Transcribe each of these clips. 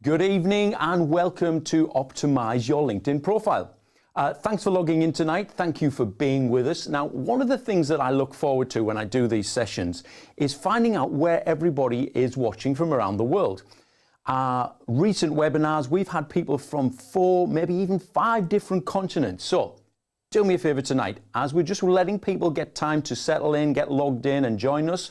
Good evening and welcome to Optimize Your LinkedIn Profile. Thanks for logging in tonight. Thank you for being with us. Now, one of the things that I look forward to when I do these sessions is finding out where everybody is watching from around the world. Recent webinars, we've had people from 4, maybe even 5 different continents. So do me a favor tonight, as we're just letting people get time to settle in, get logged in and join us,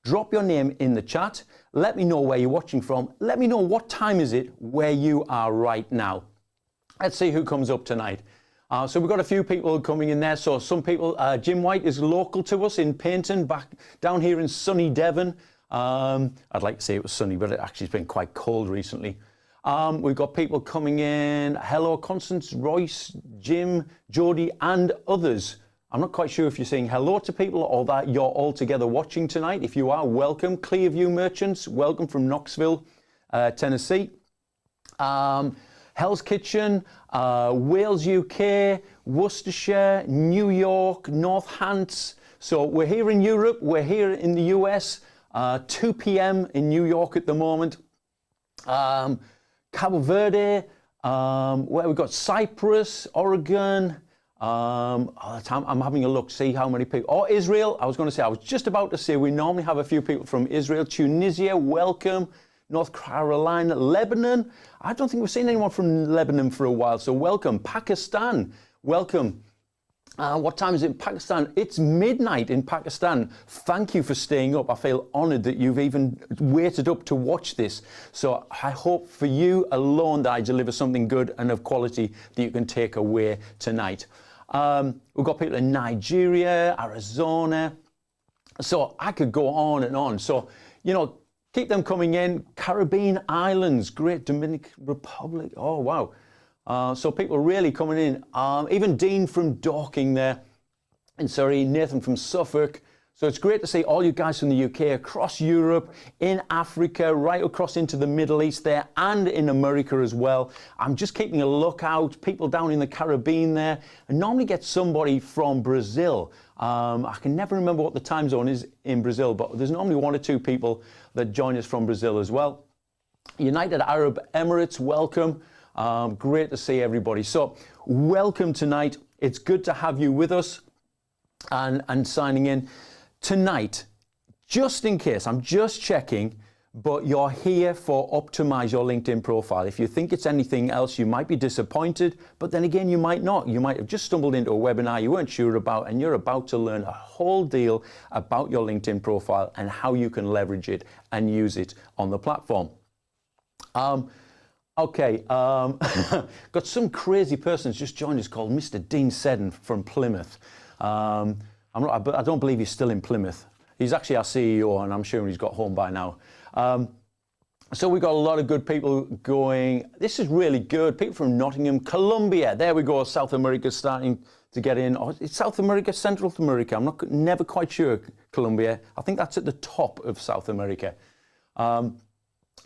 drop your name in the chat. Let me know where you're watching from. Let me know what time is it where you are right now. Let's see who comes up tonight. So we've got a few people coming in there. So some people, Jim White is local to us in Paynton, back down here in sunny Devon. I'd like to say it was sunny, but it actually has been quite cold recently. We've got people coming in. Hello, Constance, Royce, Jim, Jody, and others. I'm not quite sure if you're saying hello to people or that you're all together watching tonight. If you are, welcome. Clearview Merchants, welcome from Knoxville, Tennessee. Hell's Kitchen, Wales, UK, Worcestershire, New York, North Hants. So we're here in Europe, we're here in the US, 2 p.m. in New York at the moment. 𝗙𝗵𝗏𝗏, where we've got Cyprus, Oregon. I'm having a look, see how many people. Oh, Israel. I was just about to say we normally have a few people from Israel. Tunisia, welcome. North Carolina, Lebanon. I don't think we've seen anyone from Lebanon for a while, so welcome. Pakistan, welcome. What time is it in Pakistan? It's midnight in Pakistan. Thank you for staying up. I feel honored that you've even waited up to watch this. So I hope for you alone that I deliver something good and of quality that you can take away tonight. We've got people in Nigeria, Arizona. So I could go on and on. So, you know, keep them coming in. Caribbean islands, Great Dominican Republic. Oh, wow. So people really coming in. Even Dean from Dorking there in Surrey, Nathan from Suffolk. So it's great to see all you guys from the UK, across Europe, in Africa, right across into the Middle East there, and in America as well. I'm just keeping a lookout, people down in the Caribbean there. I normally get somebody from Brazil. I can never remember what the time zone is in Brazil, but there's normally 1 or 2 people that join us from Brazil as well. United Arab Emirates, welcome. Great to see everybody. So welcome tonight. It's good to have you with us and signing in. Tonight, just in case, I'm just checking, but you're here for Optimize Your LinkedIn Profile. If you think it's anything else, you might be disappointed, but then again, you might not. You might have just stumbled into a webinar you weren't sure about, and you're about to learn a whole deal about your LinkedIn profile and how you can leverage it and use it on the platform. Okay, got some crazy person who's just joined us called Mr. Dean Seddon from Plymouth. I don't believe he's still in Plymouth. He's actually our CEO, and I'm sure he's got home by now. So we've got a lot of good people going. This is really good. People from Nottingham, Colombia. There we go. South America's starting to get in. Oh, it's South America, Central America. I'm never quite sure. Colombia. I think that's at the top of South America.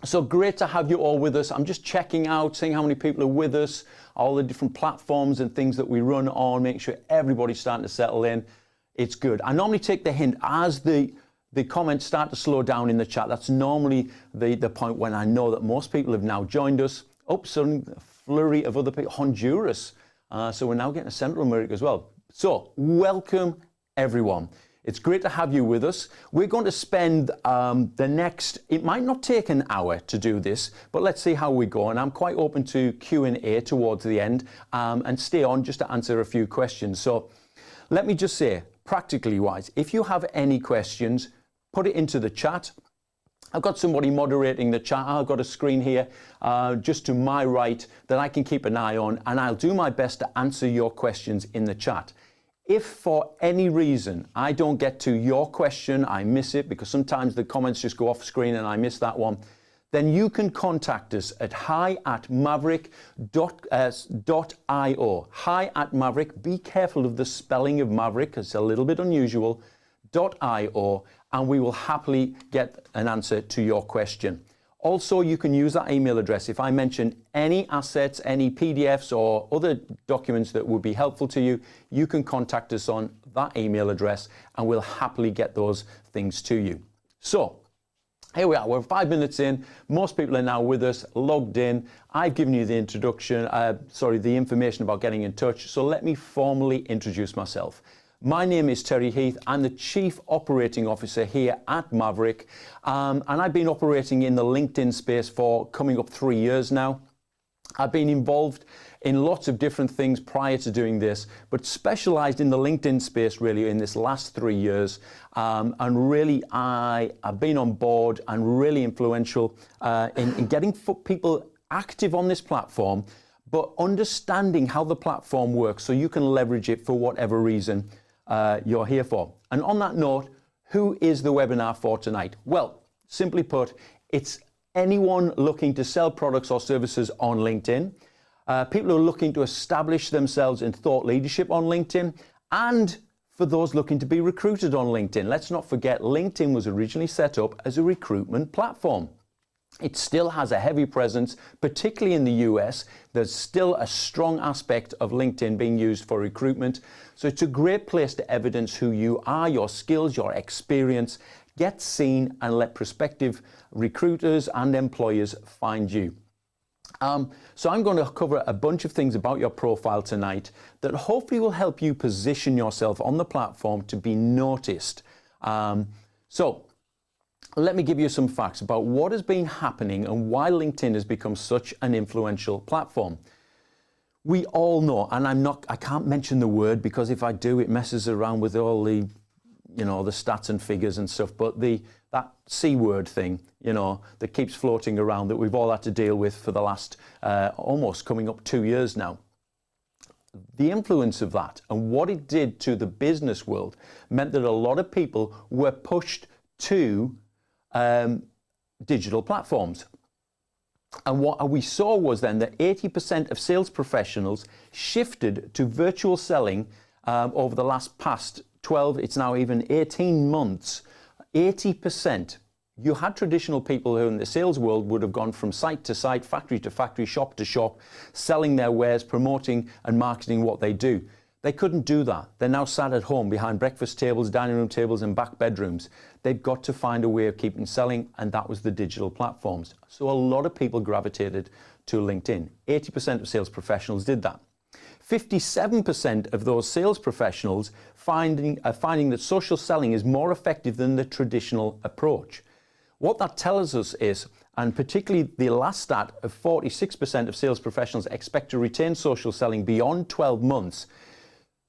So great to have you all with us. I'm just checking out, seeing how many people are with us, all the different platforms and things that we run on, make sure everybody's starting to settle in. It's good. I normally take the hint as the comments start to slow down in the chat. That's normally the point when I know that most people have now joined us. Oh, suddenly a flurry of other people. Honduras. So we're now getting to Central America as well. So welcome, everyone. It's great to have you with us. We're going to spend the next, it might not take an hour to do this, but let's see how we go. And I'm quite open to Q&A towards the end and stay on just to answer a few questions. So let me just say, practically wise, if you have any questions, put it into the chat. I've got somebody moderating the chat. I've got a screen here just to my right that I can keep an eye on, and I'll do my best to answer your questions in the chat. If for any reason I don't get to your question, I miss it because sometimes the comments just go off screen and I miss that one, then you can contact us at hi@maverrik.io. Hi@Maverrik. Be careful of the spelling of Maverick, it's a little bit unusual. .io, and we will happily get an answer to your question. Also, you can use that email address. If I mention any assets, any PDFs or other documents that would be helpful to you, you can contact us on that email address and we'll happily get those things to you. So Here we are, we're 5 minutes in. Most people are now with us, logged in. I've given you the introduction, the information about getting in touch. So let me formally introduce myself. My name is 𝗟𝗏𝗲𝗏. I'm the Chief Operating Officer here at Maverrik. And I've been operating in the LinkedIn space for coming up 3 years now. I've been involved in lots of different things prior to doing this, but specialized in the LinkedIn space really in this last 3 years. And really I've been on board and really influential in getting people active on this platform, but understanding how the platform works so you can leverage it for whatever reason you're here for. And on that note, who is the webinar for tonight? Well, simply put, it's anyone looking to sell products or services on LinkedIn, people who are looking to establish themselves in thought leadership on LinkedIn, and for those looking to be recruited on LinkedIn. Let's not forget, LinkedIn was originally set up as a recruitment platform. It still has a heavy presence, particularly in the US. There's still a strong aspect of LinkedIn being used for recruitment. So it's a great place to evidence who you are, your skills, your experience, get seen, and let prospective recruiters and employers find you. So I'm going to cover a bunch of things about your profile tonight that hopefully will help you position yourself on the platform to be noticed. So let me give you some facts about what has been happening and why LinkedIn has become such an influential platform. We all know, and I can't mention the word because if I do, it messes around with all the, the stats and figures and stuff, but that C word thing, that keeps floating around that we've all had to deal with for the last almost coming up 2 years now. The influence of that and what it did to the business world meant that a lot of people were pushed to digital platforms. And what we saw was then that 80% of sales professionals shifted to virtual selling over the past 12, it's now even 18 months. 80%. You had traditional people who in the sales world would have gone from site to site, factory to factory, shop to shop, selling their wares, promoting and marketing what they do. They couldn't do that. They're now sat at home behind breakfast tables, dining room tables and back bedrooms. They've got to find a way of keeping selling, and that was the digital platforms. So a lot of people gravitated to LinkedIn. 80% of sales professionals did that. 57% of those sales professionals finding that social selling is more effective than the traditional approach. What that tells us is, and particularly the last stat of 46% of sales professionals expect to retain social selling beyond 12 months,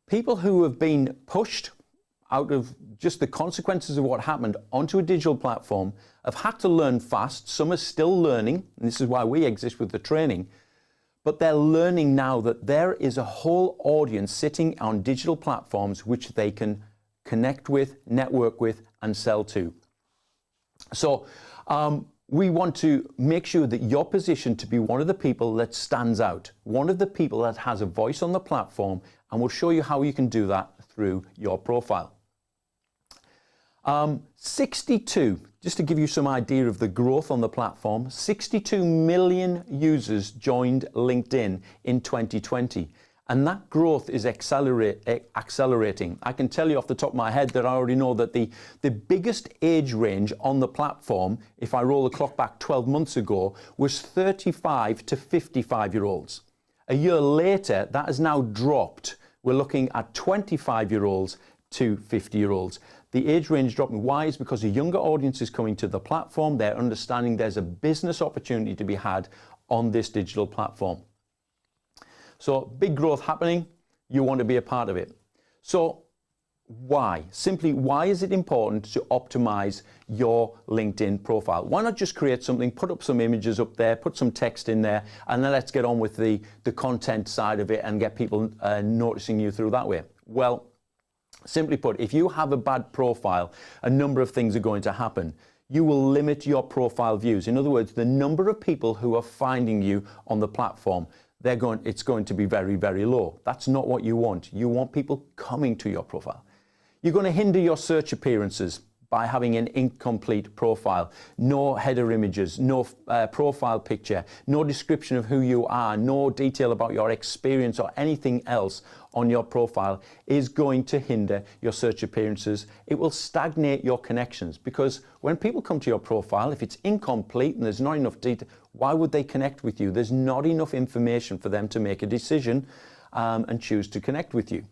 people who have been pushed out of just the consequences of what happened onto a digital platform have had to learn fast. Some are still learning, and this is why we exist with the training. But they're learning now that there is a whole audience sitting on digital platforms which they can connect with, network with, and sell to. So we want to make sure that you're positioned to be one of the people that stands out, one of the people that has a voice on the platform, and we'll show you how you can do that through your profile. 62, just to give you some idea of the growth on the platform, 62 million users joined LinkedIn in 2020. And that growth is accelerating. I can tell you off the top of my head that I already know that the biggest age range on the platform, if I roll the clock back 12 months ago, was 35 to 55-year-olds. A year later, that has now dropped. We're looking at 25-year-olds to 50-year-olds. The age range dropping. Why? Is because a younger audience is coming to the platform. They're understanding there's a business opportunity to be had on this digital platform. So big growth happening. You want to be a part of it. So why? Simply, why is it important to optimize your LinkedIn profile? Why not just create something, put up some images up there, put some text in there, and then let's get on with the content side of it and get people noticing you through that way? Well, simply put, if you have a bad profile, a number of things are going to happen. You will limit your profile views. In other words, the number of people who are finding you on the platform, it's going to be very, very low. That's not what you want. You want people coming to your profile. You're going to hinder your search appearances. by having an incomplete profile. No header images, no profile picture, no description of who you are, no detail about your experience or anything else on your profile is going to hinder your search appearances. It will stagnate your connections, because when people come to your profile, if it's incomplete and there's not enough data, why would they connect with you? There's not enough information for them to make a decision and choose to connect with you.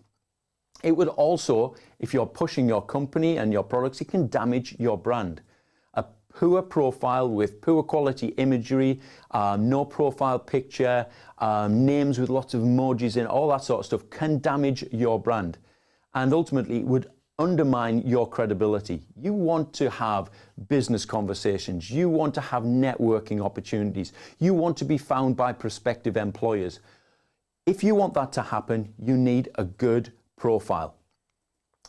It would also, if you're pushing your company and your products, it can damage your brand. A poor profile with poor quality imagery, no profile picture, names with lots of emojis in, all that sort of stuff can damage your brand, and ultimately would undermine your credibility. You want to have business conversations. You want to have networking opportunities. You want to be found by prospective employers. If you want that to happen, you need a good profile.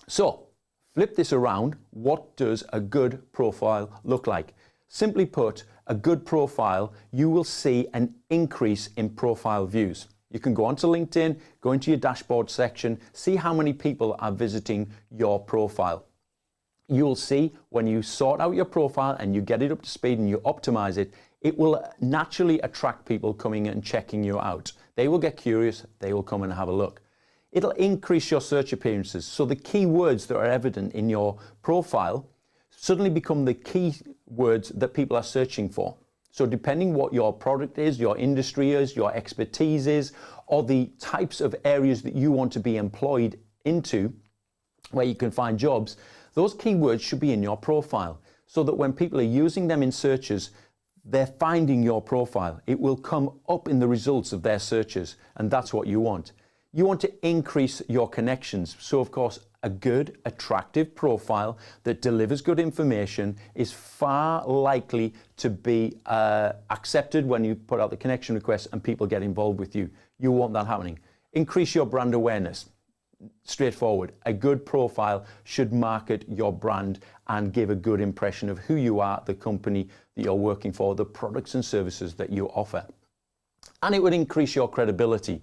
So flip this around. What does a good profile look like? Simply put, a good profile, you will see an increase in profile views. You can go onto LinkedIn, go into your dashboard section, see how many people are visiting your profile. You'll see when you sort out your profile and you get it up to speed and you optimize it, it will naturally attract people coming and checking you out. They will get curious, they will come and have a look. It'll increase your search appearances. So the keywords that are evident in your profile suddenly become the key words that people are searching for. So depending what your product is, your industry is, your expertise is, or the types of areas that you want to be employed into, where you can find jobs, those keywords should be in your profile, so that when people are using them in searches, they're finding your profile. It will come up in the results of their searches, and that's what you want. You want to increase your connections. So of course, a good, attractive profile that delivers good information is far likely to be accepted when you put out the connection request and people get involved with you. You want that happening. Increase your brand awareness. Straightforward. A good profile should market your brand and give a good impression of who you are, the company that you're working for, the products and services that you offer. And it would increase your credibility.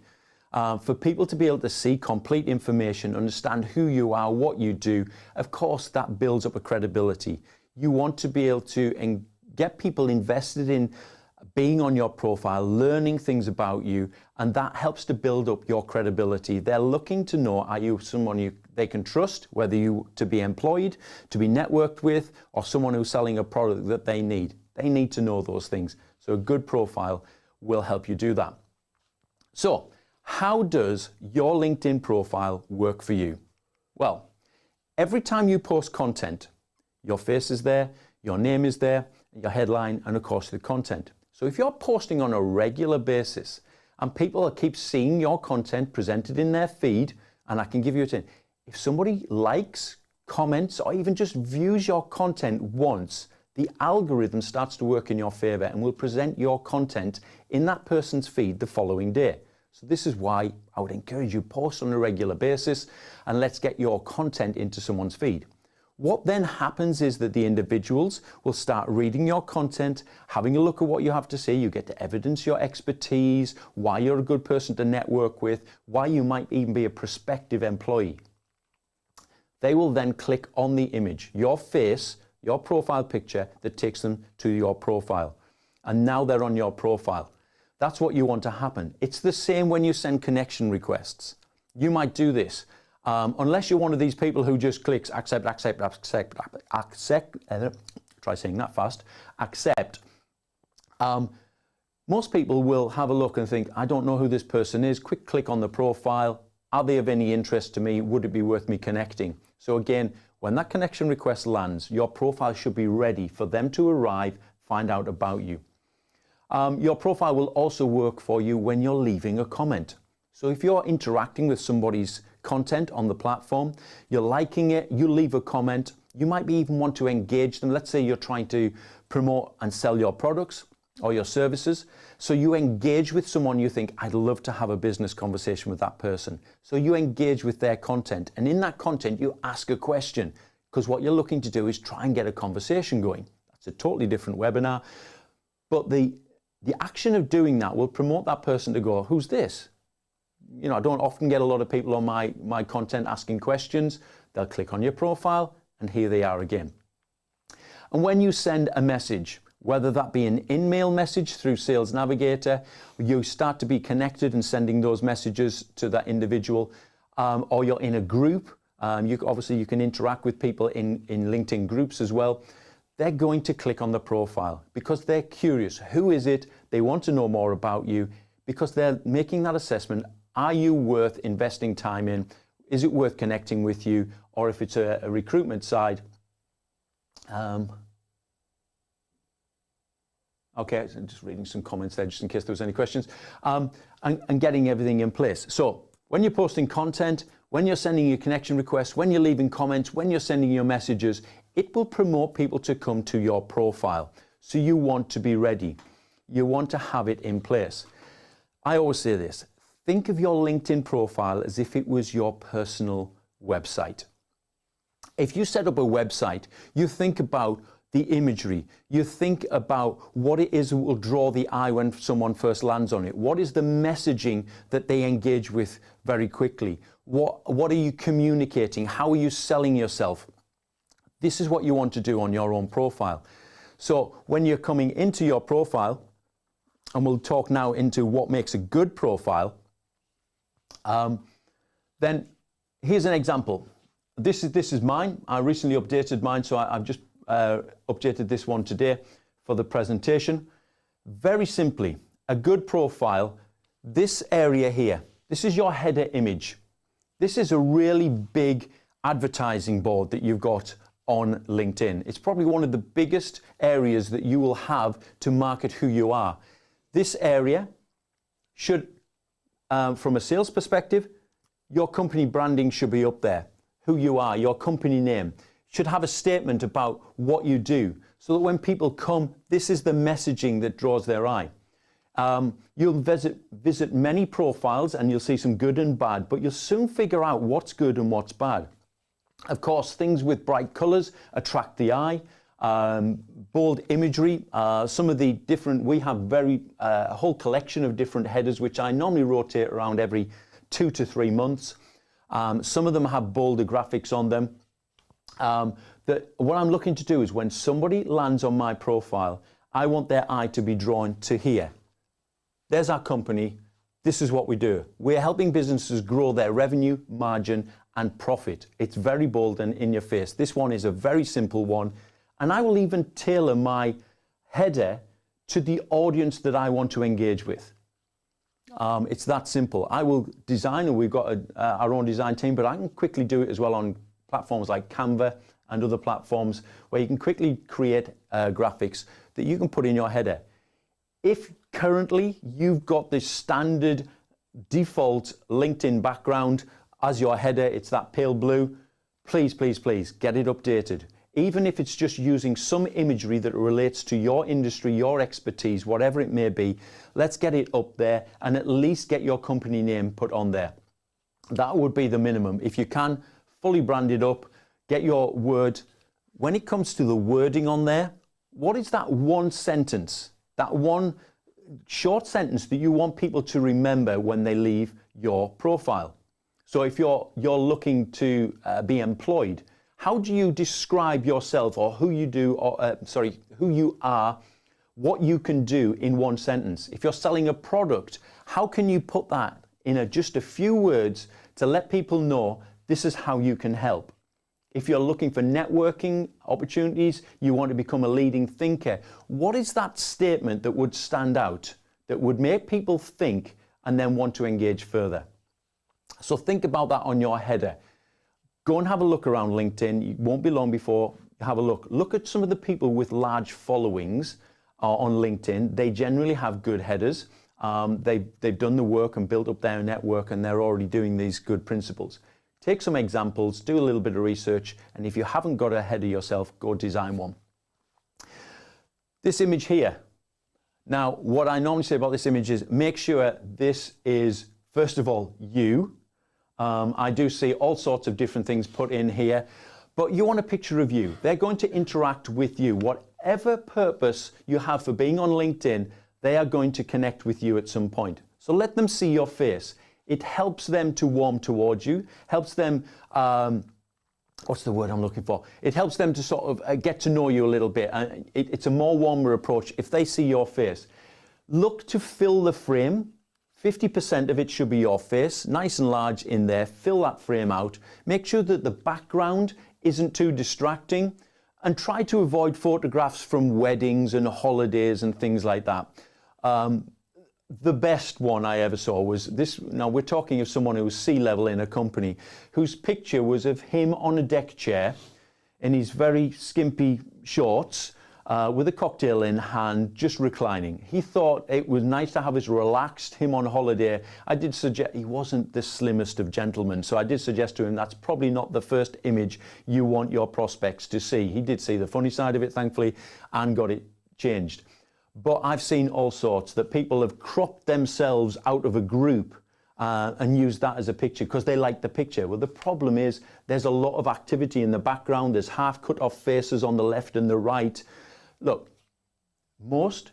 For people to be able to see complete information, understand who you are, what you do, of course that builds up a credibility. You want to be able to get people invested in being on your profile, learning things about you, and that helps to build up your credibility. They're looking to know, are you someone they can trust, whether you to be employed, to be networked with, or someone who's selling a product that they need. They need to know those things. So a good profile will help you do that. So, how does your LinkedIn profile work for you? Well, every time you post content, your face is there, your name is there, your headline, and of course the content. So if you're posting on a regular basis and people keep seeing your content presented in their feed, and I can give you a tip, if somebody likes, comments, or even just views your content once, the algorithm starts to work in your favor and will present your content in that person's feed the following day. So this is why I would encourage you, post on a regular basis and let's get your content into someone's feed. What then happens is that the individuals will start reading your content, having a look at what you have to say. You get to evidence your expertise, why you're a good person to network with, why you might even be a prospective employee. They will then click on the image, your face, your profile picture that takes them to your profile. And now they're on your profile. That's what you want to happen. It's the same when you send connection requests. You might do this. Unless you're one of these people who just clicks accept, try saying that fast, accept. Most people will have a look and think, I don't know who this person is. Quick click on the profile. Are they of any interest to me? Would it be worth me connecting? So again, when that connection request lands, your profile should be ready for them to arrive, find out about you. Your profile will also work for you when you're leaving a comment. So if you're interacting with somebody's content on the platform, you're liking it, you leave a comment, you might even want to engage them. Let's say you're trying to promote and sell your products or your services. So you engage with someone you think, I'd love to have a business conversation with that person. So you engage with their content, and in that content you ask a question, because what you're looking to do is try and get a conversation going. That's a totally different webinar. But the action of doing that will promote that person to go, who's this? You know, I don't often get a lot of people on my content asking questions. They'll click on your profile and here they are again. And when you send a message, whether that be an in-mail message through Sales Navigator, you start to be connected and sending those messages to that individual, or you're in a group. Obviously, you can interact with people in LinkedIn groups as well. They're going to click on the profile because they're curious. Who is it? They want to know more about you because they're making that assessment. Are you worth investing time in? Is it worth connecting with you? Or if it's a recruitment side, okay, so just reading some comments there just in case there was any questions, and getting everything in place. So when you're posting content, when you're sending your connection requests, when you're leaving comments, when you're sending your messages, it will promote people to come to your profile. So you want to be ready. You want to have it in place. I always say this, think of your LinkedIn profile as if it was your personal website. If you set up a website, you think about the imagery, you think about what it is that will draw the eye when someone first lands on it. What is the messaging that they engage with very quickly? What are you communicating? How are you selling yourself? This is what you want to do on your own profile. So when you're coming into your profile, and we'll talk now into what makes a good profile, then here's an example. This is mine. I recently updated mine, so I've just updated this one today for the presentation. Very simply, a good profile, this area here, this is your header image. This is a really big advertising board that you've got on LinkedIn. It's probably one of the biggest areas that you will have to market who you are. This area should, from a sales perspective, your company branding should be up there. Who you are, your company name, should have a statement about what you do so that when people come, this is the messaging that draws their eye. You'll visit many profiles and you'll see some good and bad, but you'll soon figure out what's good and what's bad. Of course, things with bright colors attract the eye, bold imagery, some of the different, we have a whole collection of different headers which I normally rotate around every 2 to 3 months. Some of them have bolder graphics on them. What I'm looking to do is when somebody lands on my profile, I want their eye to be drawn to here. There's our company. This is what we do. We're helping businesses grow their revenue, margin, and profit. It's very bold and in your face. This one is a very simple one. And I will even tailor my header to the audience that I want to engage with. It's that simple. I will design, and we've got our own design team, but I can quickly do it as well on platforms like Canva and other platforms where you can quickly create graphics that you can put in your header. If currently you've got this standard default LinkedIn background as your header, it's that pale blue, please, please, please get it updated. Even if it's just using some imagery that relates to your industry, your expertise, whatever it may be, let's get it up there and at least get your company name put on there. That would be the minimum. If you can, fully brand it up, get your word. When it comes to the wording on there, what is that one sentence, that one short sentence that you want people to remember when they leave your profile? So if you're looking to be employed, how do you describe yourself or who you do, or who you are, what you can do in one sentence? If you're selling a product, how can you put that in just a few words to let people know this is how you can help? If you're looking for networking opportunities, you want to become a leading thinker, what is that statement that would stand out, that would make people think and then want to engage further? So think about that on your header. Go and have a look around LinkedIn. It won't be long before you have a look. Look at some of the people with large followings on LinkedIn. They generally have good headers. They've done the work and built up their network, and they're already doing these good principles. Take some examples, do a little bit of research, and if you haven't got a header yourself, go design one. This image here. Now, what I normally say about this image is make sure this is, first of all, you. I do see all sorts of different things put in here, but you want a picture of you. They're going to interact with you. Whatever purpose you have for being on LinkedIn, they are going to connect with you at some point. So let them see your face. It helps them to warm towards you, helps them what's the word I'm looking for? It helps them to sort of get to know you a little bit. It's a more warmer approach if they see your face. Look to fill the frame. 50% of it should be your face, nice and large in there. Fill that frame out. Make sure that the background isn't too distracting, and try to avoid photographs from weddings and holidays and things like that. The best one I ever saw was this. Now we're talking of someone who was C-level in a company, whose picture was of him on a deck chair in his very skimpy shorts, with a cocktail in hand, just reclining. He thought it was nice to have his relaxed him on holiday. I did suggest, he wasn't the slimmest of gentlemen, so I did suggest to him that's probably not the first image you want your prospects to see. He did see the funny side of it, thankfully, and got it changed. But I've seen all sorts that people have cropped themselves out of a group and used that as a picture because they like the picture. Well, the problem is there's a lot of activity in the background. There's half cut off faces on the left and the right. Look, most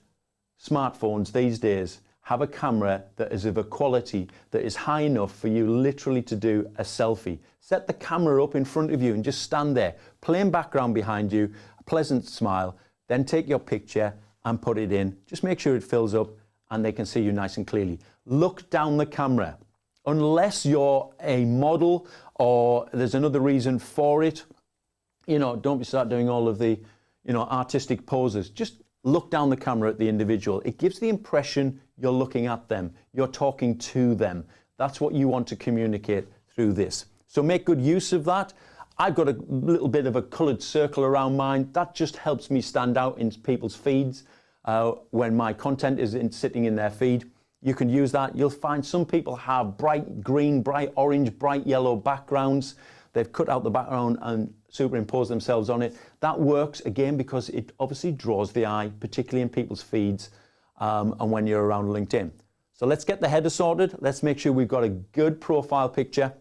smartphones these days have a camera that is of a quality that is high enough for you literally to do a selfie. Set the camera up in front of you and just stand there. Plain background behind you, a pleasant smile, then take your picture and put it in. Just make sure it fills up and they can see you nice and clearly. Look down the camera. Unless you're a model or there's another reason for it, you know, don't start doing all of the artistic poses. Just look down the camera at the individual. It gives the impression you're looking at them, you're talking to them. That's what you want to communicate through this. So make good use of that. I've got a little bit of a coloured circle around mine. That just helps me stand out in people's feeds when my content is sitting in their feed. You can use that. You'll find some people have bright green, bright orange, bright yellow backgrounds. They've cut out the background and superimpose themselves on it. That works, again, because it obviously draws the eye, particularly in people's feeds and when you're around LinkedIn. So let's get the header sorted. Let's make sure we've got a good profile picture.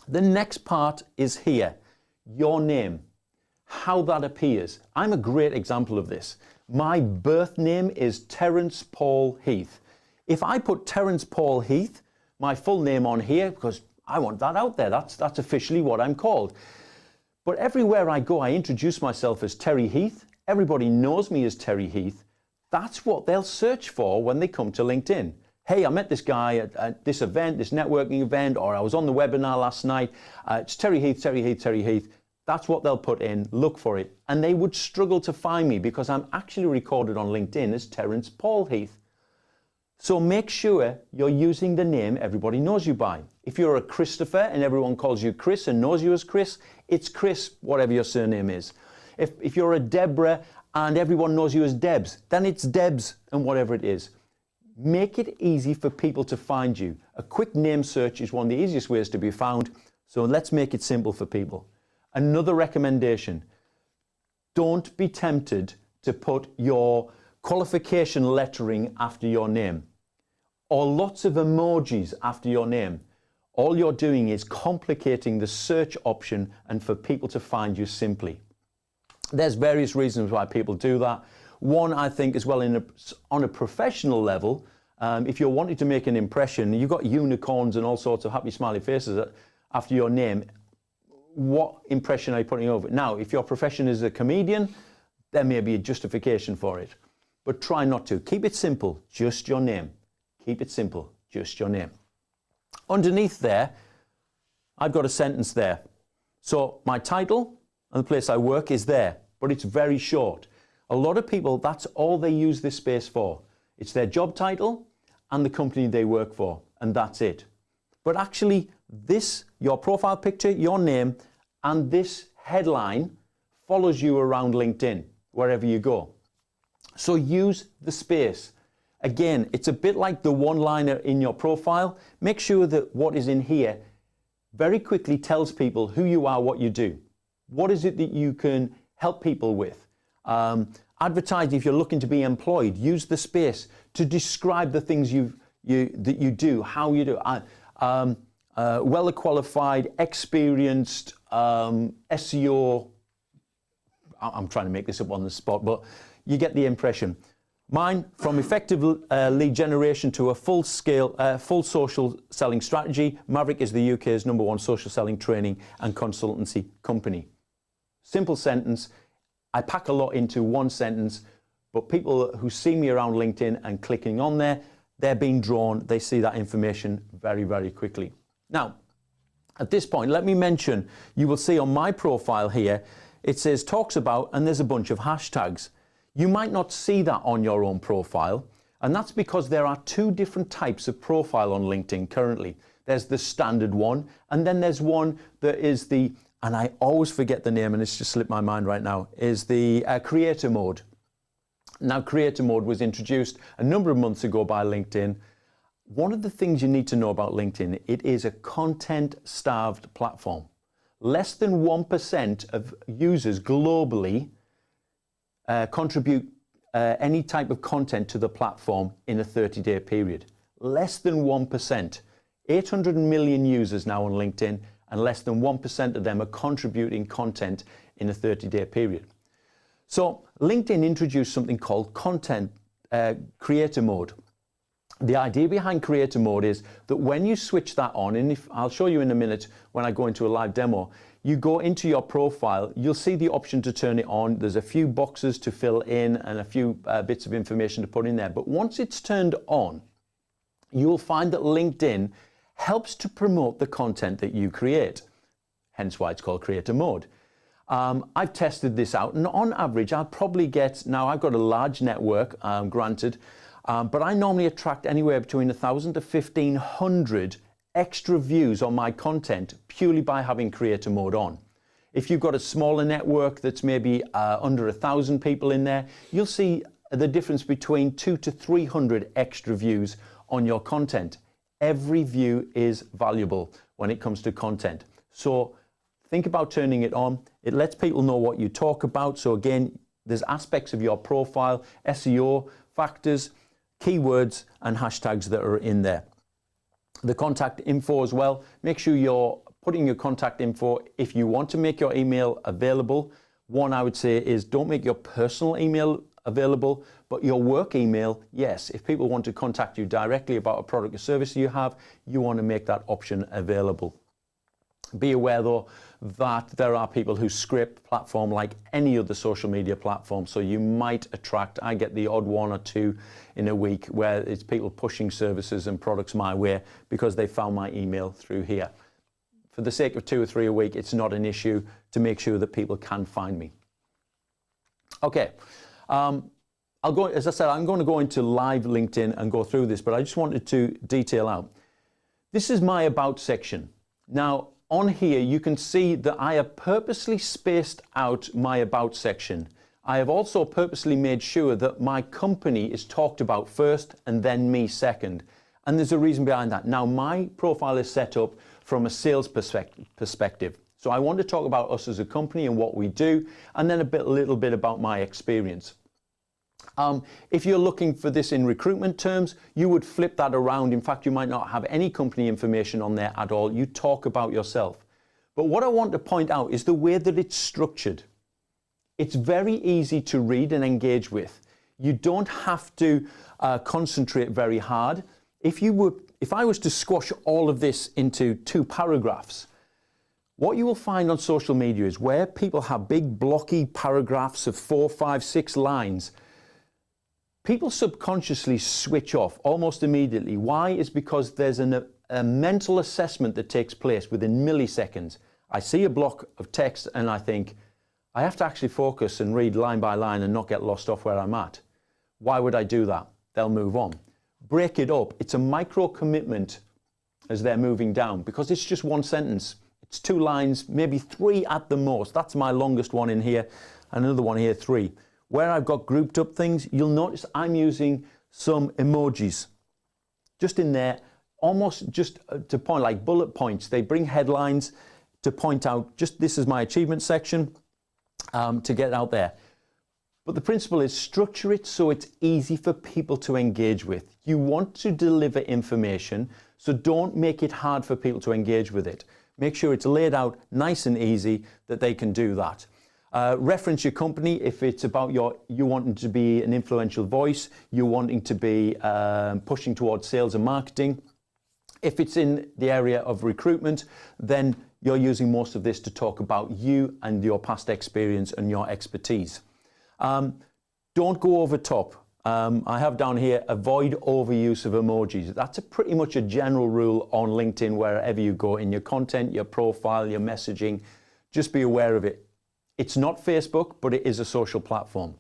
The next part is here, your name, how that appears. I'm a great example of this. My birth name is Terence Paul Heath. If I put Terence Paul Heath, my full name on here, because I want that out there, that's officially what I'm called. But everywhere I go, I introduce myself as Terry Heath. Everybody knows me as Terry Heath. That's what they'll search for when they come to LinkedIn. Hey, I met this guy at this event, this networking event, or I was on the webinar last night. It's Terry Heath, Terry Heath, Terry Heath. That's what they'll put in, look for it. And they would struggle to find me because I'm actually recorded on LinkedIn as Terence Paul Heath. So make sure you're using the name everybody knows you by. If you're a Christopher and everyone calls you Chris and knows you as Chris, it's Chris, whatever your surname is. If you're a Deborah and everyone knows you as Debs, then it's Debs and whatever it is. Make it easy for people to find you. A quick name search is one of the easiest ways to be found, so let's make it simple for people. Another recommendation, don't be tempted to put your qualification lettering after your name or lots of emojis after your name. All you're doing is complicating the search option and for people to find you simply. There's various reasons why people do that. One, I think, as well, on a professional level, if you're wanting to make an impression, you've got unicorns and all sorts of happy smiley faces after your name. What impression are you putting over? Now, if your profession is a comedian, there may be a justification for it. But try not to. Keep it simple, just your name. Keep it simple, just your name. Underneath there, I've got a sentence there. So my title and the place I work is there, but it's very short. A lot of people, that's all they use this space for. It's their job title and the company they work for, and that's it. But actually, this, your profile picture, your name, and this headline follows you around LinkedIn, wherever you go. So use the space. Again, it's a bit like the one-liner in your profile. Make sure that what is in here very quickly tells people who you are, what you do. What is it that you can help people with? Advertising, if you're looking to be employed, use the space to describe the things that you do, how you do. Well qualified, experienced, SEO. I'm trying to make this up on the spot, but you get the impression. Mine, from effective lead generation to a full social selling strategy, Maverrik is the UK's #1 social selling training and consultancy company. Simple sentence. I pack a lot into one sentence, but people who see me around LinkedIn and clicking on there, they're being drawn, they see that information very, very quickly. Now, at this point, let me mention, you will see on my profile here, it says talks about, and there's a bunch of hashtags. You might not see that on your own profile, and that's because there are two different types of profile on LinkedIn currently. There's the standard one, and then there's one that is the, and I always forget the name, and it's just slipped my mind right now, is the creator mode. Now, creator mode was introduced a number of months ago by LinkedIn. One of the things you need to know about LinkedIn, it is a content-starved platform. Less than 1% of users globally contribute any type of content to the platform in a 30-day period. Less than 1%. 800 million users now on LinkedIn, and less than 1% of them are contributing content in a 30-day period. So LinkedIn introduced something called content creator mode. The idea behind creator mode is that when you switch that on, and I'll show you in a minute when I go into a live demo, you go into your profile, you'll see the option to turn it on. There's a few boxes to fill in and a few bits of information to put in there. But once it's turned on, you'll find that LinkedIn helps to promote the content that you create, hence why it's called creator mode. I've tested this out, and on average, I'll probably get, now I've got a large network, granted, but I normally attract anywhere between 1,000 to 1,500 extra views on my content purely by having creator mode on. If you've got a smaller network that's maybe under 1,000 people in there, you'll see the difference between 200 to 300 extra views on your content. Every view is valuable when it comes to content. So think about turning it on. It lets people know what you talk about. So again, there's aspects of your profile, SEO, factors, keywords, and hashtags that are in there. The contact info as well. Make sure you're putting your contact info. If you want to make your email available, one I would say is don't make your personal email available, but your work email, yes. If people want to contact you directly about a product or service you have, you want to make that option available. Be aware though that there are people who scrape platform like any other social media platform, so you might attract, I get the odd one or two in a week where it's people pushing services and products my way because they found my email through here. For the sake of 2 or 3 a week, it's not an issue to make sure that people can find me. Okay, as I said, I'm going to go into live LinkedIn and go through this, but I just wanted to detail out. This is my about section. Now, on here, you can see that I have purposely spaced out my about section. I have also purposely made sure that my company is talked about first and then me second. And there's a reason behind that. Now, my profile is set up from a sales perspective. So I want to talk about us as a company and what we do, and then a little bit about my experience. If you're looking for this in recruitment terms, you would flip that around. In fact, you might not have any company information on there at all. You talk about yourself. But what I want to point out is the way that it's structured. It's very easy to read and engage with. You don't have to concentrate very hard. If I was to squash all of this into 2 paragraphs, what you will find on social media is where people have big blocky paragraphs of 4, 5, 6 lines, people subconsciously switch off almost immediately. Why? Is because there's a mental assessment that takes place within milliseconds. I see a block of text and I think, I have to actually focus and read line by line and not get lost off where I'm at. Why would I do that? They'll move on. Break it up. It's a micro commitment as they're moving down because it's just one sentence. It's 2 lines, maybe 3 at the most. That's my longest one in here. Another one here, 3. Where I've got grouped up things, you'll notice I'm using some emojis just in there, almost just to point like bullet points. They bring headlines to point out, just this is my achievement section to get out there. But the principle is structure it so it's easy for people to engage with. You want to deliver information, so don't make it hard for people to engage with it. Make sure it's laid out nice and easy that they can do that. Reference your company if it's about you wanting to be an influential voice, you wanting to be pushing towards sales and marketing. If it's in the area of recruitment, then you're using most of this to talk about you and your past experience and your expertise. Don't go over top. I have down here, avoid overuse of emojis. That's pretty much a general rule on LinkedIn wherever you go in your content, your profile, your messaging. Just be aware of it. It's not Facebook, but it is a social platform.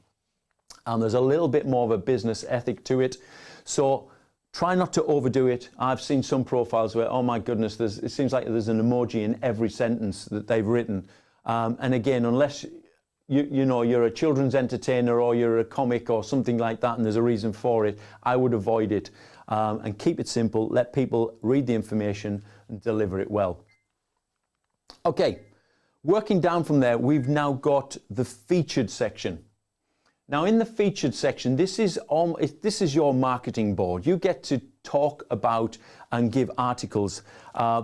And there's a little bit more of a business ethic to it. So try not to overdo it. I've seen some profiles where, oh my goodness, it seems like there's an emoji in every sentence that they've written. And again, unless you know, you're a children's entertainer or you're a comic or something like that and there's a reason for it, I would avoid it and keep it simple. Let people read the information and deliver it well. Okay, working down from there, we've now got the featured section. Now in the featured section, this is your marketing board. You get to talk about and give articles.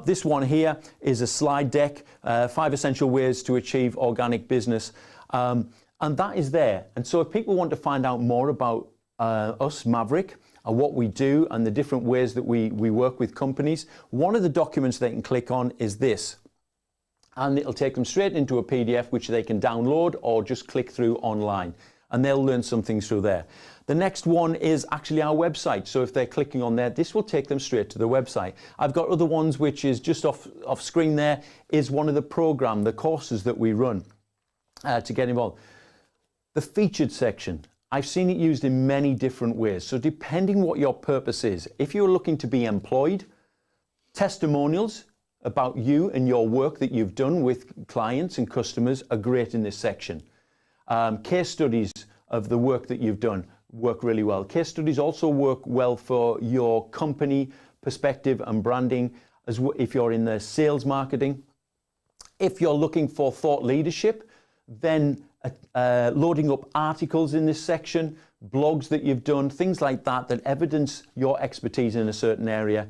This one here is a slide deck, 5 essential ways to achieve organic business. And that is there. And so if people want to find out more about us, Maverrik, and what we do and the different ways that we work with companies, one of the documents they can click on is this. And it'll take them straight into a PDF which they can download or just click through online. And they'll learn some things through there. The next one is actually our website. So if they're clicking on there, this will take them straight to the website. I've got other ones which is just off screen there, is one of the courses that we run to get involved. The featured section, I've seen it used in many different ways. So depending what your purpose is, if you're looking to be employed, testimonials about you and your work that you've done with clients and customers are great in this section. Case studies of the work that you've done work really well. Case studies also work well for your company perspective and branding, as if you're in the sales marketing. If you're looking for thought leadership, then loading up articles in this section, blogs that you've done, things like that, that evidence your expertise in a certain area,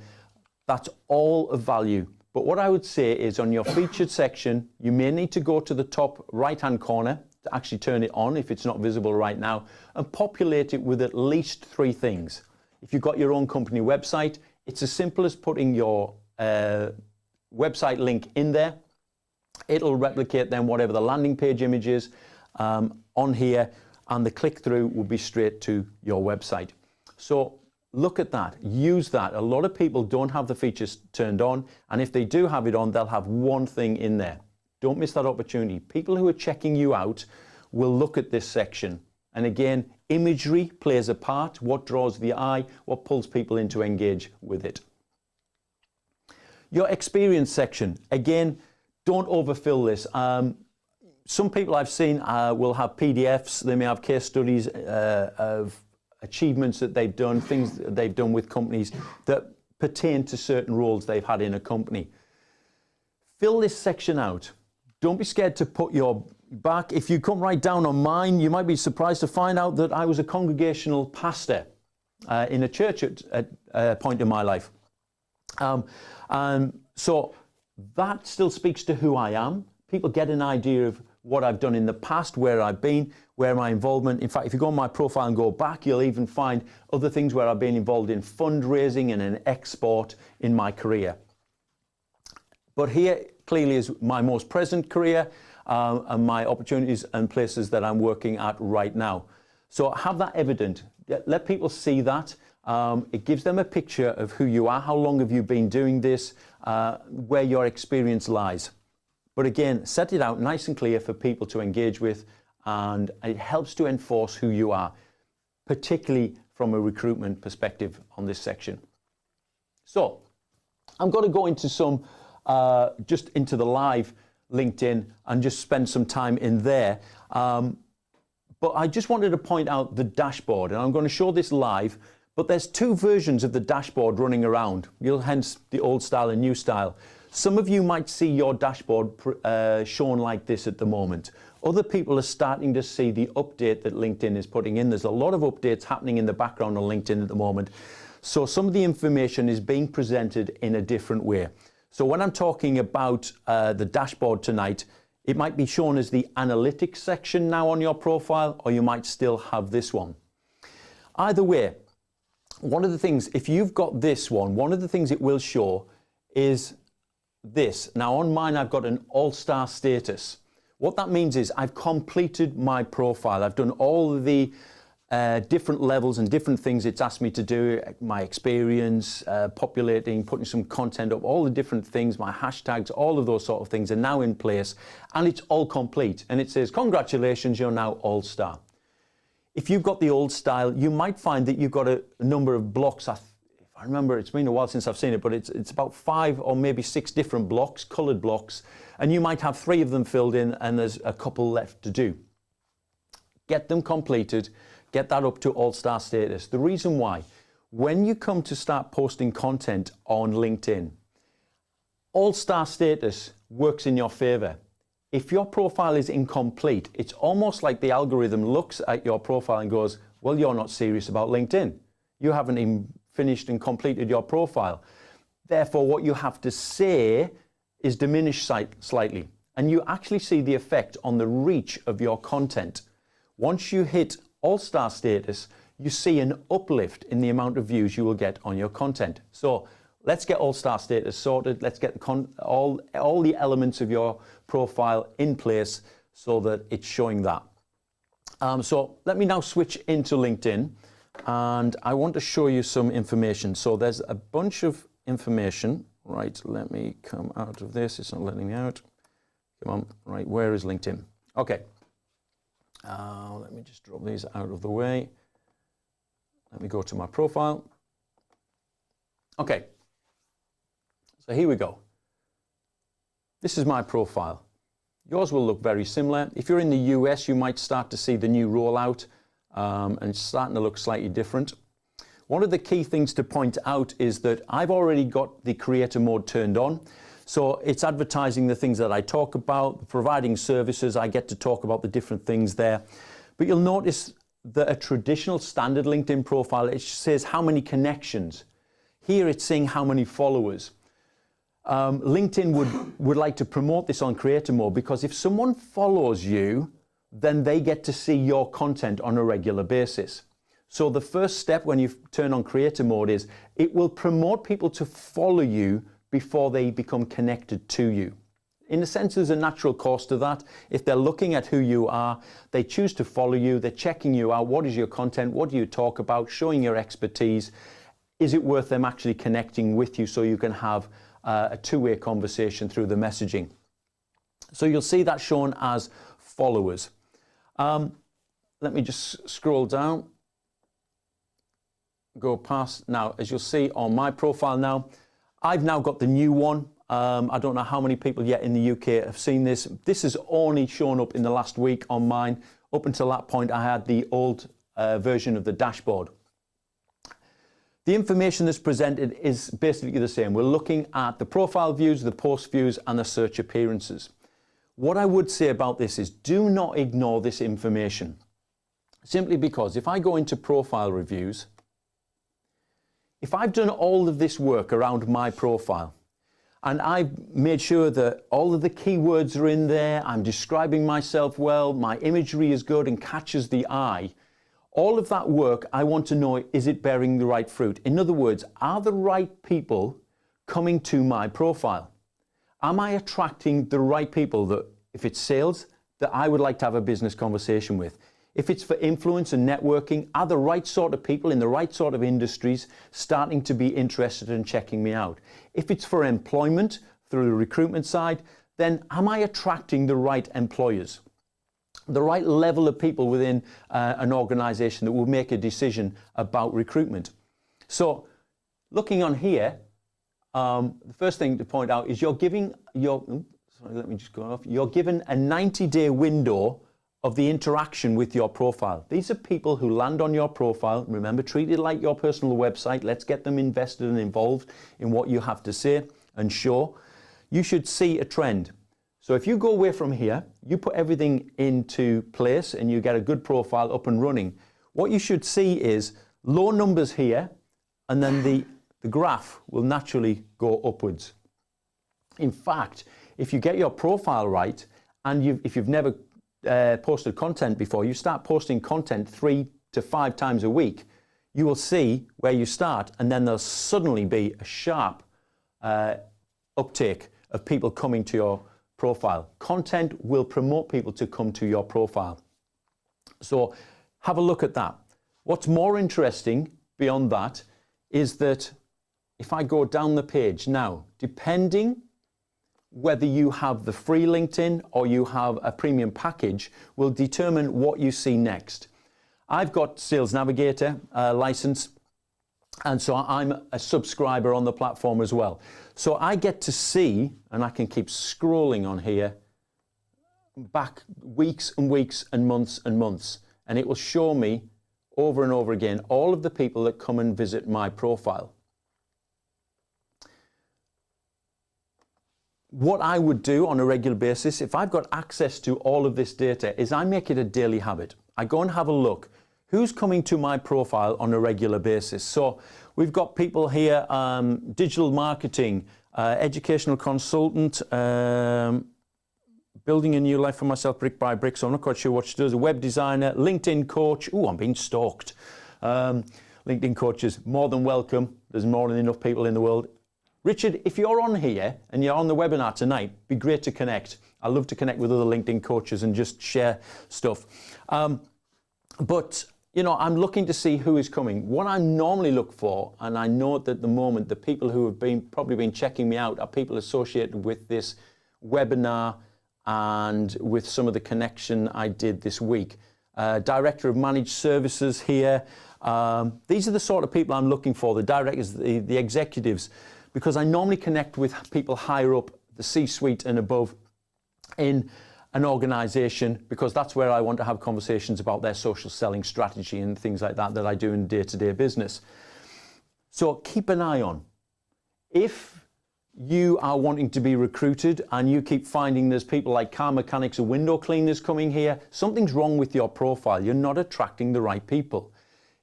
that's all of value. But what I would say is on your featured section, you may need to go to the top right-hand corner to actually turn it on if it's not visible right now, and populate it with at least 3 things. If you've got your own company website, it's as simple as putting your website link in there. It'll replicate then whatever the landing page image is on here, and the click-through will be straight to your website. So look at that, use that. A lot of people don't have the features turned on, and if they do have it on, they'll have one thing in there. Don't miss that opportunity. People who are checking you out will look at this section. And again, imagery plays a part. What draws the eye, what pulls people in to engage with it. Your experience section, again, don't overfill this. Some people I've seen will have PDFs, they may have case studies of achievements that they've done, things that they've done with companies that pertain to certain roles they've had in a company. Fill this section out. Don't be scared to put your back. If you come right down on mine, you might be surprised to find out that I was a congregational pastor in a church at a point in my life. And so that still speaks to who I am. People get an idea of what I've done in the past, where I've been, where my involvement. In fact, if you go on my profile and go back, you'll even find other things where I've been involved in fundraising and in export in my career. But here clearly is my most present career and my opportunities and places that I'm working at right now. So have that evident. Let people see that. It gives them a picture of who you are, how long have you been doing this, where your experience lies. But again, set it out nice and clear for people to engage with, and it helps to enforce who you are, particularly from a recruitment perspective on this section. So I'm going to go into some just into the live LinkedIn and just spend some time in there. But I just wanted to point out the dashboard, and I'm going to show this live, but there's 2 versions of the dashboard running around. You'll hence the old style and new style. Some of you might see your dashboard shown like this at the moment. Other people are starting to see the update that LinkedIn is putting in. There's a lot of updates happening in the background on LinkedIn at the moment. So some of the information is being presented in a different way. So when I'm talking about the dashboard tonight, It might be shown as the analytics section now on your profile, or you might still have this one. Either way, one of the things, if you've got this one of the things it will show is this. Now on mine, I've got an all-star status. What that means is I've completed my profile. I've done all of the different levels and different things it's asked me to do, my experience, populating, putting some content up, all the different things, my hashtags, all of those sort of things are now in place, and it's all complete. And it says, congratulations, you're now all-star. If you've got the old style, you might find that you've got a number of blocks. If I remember, it's been a while since I've seen it, but it's about 5 or maybe 6 different blocks, colored blocks, and you might have 3 of them filled in and there's a couple left to do. Get them completed, get that up to all-star status. The reason why, when you come to start posting content on LinkedIn, all-star status works in your favor. If your profile is incomplete, it's almost like the algorithm looks at your profile and goes, well, you're not serious about LinkedIn. You haven't even finished and completed your profile. Therefore, what you have to say is diminished slightly. And you actually see the effect on the reach of your content. Once you hit all-star status, you see an uplift in the amount of views you will get on your content. So let's get all-star status sorted. Let's get all the elements of your profile in place so that it's showing that. So let me now switch into LinkedIn, and I want to show you some information. So there's a bunch of information. Right, let me come out of this. It's not letting me out. Come on, right, where is LinkedIn? Okay. Let me just drop these out of the way. Let me go to my profile. Okay, so here we go. This is my profile. Yours will look very similar. If you're in the US, you might start to see the new rollout, and it's starting to look slightly different. One of the key things to point out is that I've already got the creator mode turned on. So it's advertising the things that I talk about, providing services. I get to talk about the different things there. But you'll notice that a traditional standard LinkedIn profile, it says how many connections. Here it's saying how many followers. LinkedIn would like to promote this on creator mode, because if someone follows you, then they get to see your content on a regular basis. So the first step when you turn on creator mode is it will promote people to follow you before they become connected to you. In a sense, there's a natural course to that. If they're looking at who you are, they choose to follow you, they're checking you out. What is your content? What do you talk about? Showing your expertise. Is it worth them actually connecting with you so you can have a two-way conversation through the messaging? So you'll see that shown as followers. Let me just scroll down. Go past. Now, as you'll see on my profile now, I've now got the new one. I don't know how many people yet in the UK have seen this. This has only shown up in the last week on mine. Up until that point, I had the old version of the dashboard. The information that's presented is basically the same. We're looking at the profile views, the post views, and the search appearances. What I would say about this is do not ignore this information. Simply because if I go into profile reviews, if I've done all of this work around my profile, and I've made sure that all of the keywords are in there, I'm describing myself well, my imagery is good and catches the eye, all of that work, I want to know, is it bearing the right fruit? In other words, are the right people coming to my profile? Am I attracting the right people that, if it's sales, that I would like to have a business conversation with? If it's for influence and networking, are the right sort of people in the right sort of industries starting to be interested in checking me out? If it's for employment through the recruitment side, then am I attracting the right employers? The right level of people within an organization that will make a decision about recruitment. So looking on here, the first thing to point out is you're given a 90-day window of the interaction with your profile. These are people who land on your profile. Remember, treat it like your personal website. Let's get them invested and involved in what you have to say and show. You should see a trend. So if you go away from here, you put everything into place and you get a good profile up and running, what you should see is low numbers here, and then the graph will naturally go upwards. In fact, if you get your profile right and if you've never posted content before, you start posting content 3 to 5 times a week, you will see where you start, and then there'll suddenly be a sharp uptake of people coming to your profile. Content will promote people to come to your profile. So have a look at that. What's more interesting beyond that is that if I go down the page now, depending whether you have the free LinkedIn or you have a premium package, will determine what you see next. I've got Sales Navigator license, and so I'm a subscriber on the platform as well. So I get to see, and I can keep scrolling on here, back weeks and weeks and months, and it will show me over and over again all of the people that come and visit my profile. What I would do on a regular basis, if I've got access to all of this data, is I make it a daily habit. I go and have a look. Who's coming to my profile on a regular basis? So we've got people here, digital marketing, educational consultant, building a new life for myself brick by brick, so I'm not quite sure what she does, a web designer, LinkedIn coach. Oh, I'm being stalked. LinkedIn coaches, more than welcome. There's more than enough people in the world. Richard, if you're on here and you're on the webinar tonight, it'd be great to connect. I love to connect with other LinkedIn coaches and just share stuff. But you know, I'm looking to see who is coming. What I normally look for, and I know that at the moment the people who have probably been checking me out are people associated with this webinar and with some of the connection I did this week. Director of Managed Services here. These are the sort of people I'm looking for, the directors, the executives, because I normally connect with people higher up, the C-suite and above in an organization, because that's where I want to have conversations about their social selling strategy and things like that I do in day-to-day business. So keep an eye on. If you are wanting to be recruited and you keep finding there's people like car mechanics or window cleaners coming here, something's wrong with your profile. You're not attracting the right people.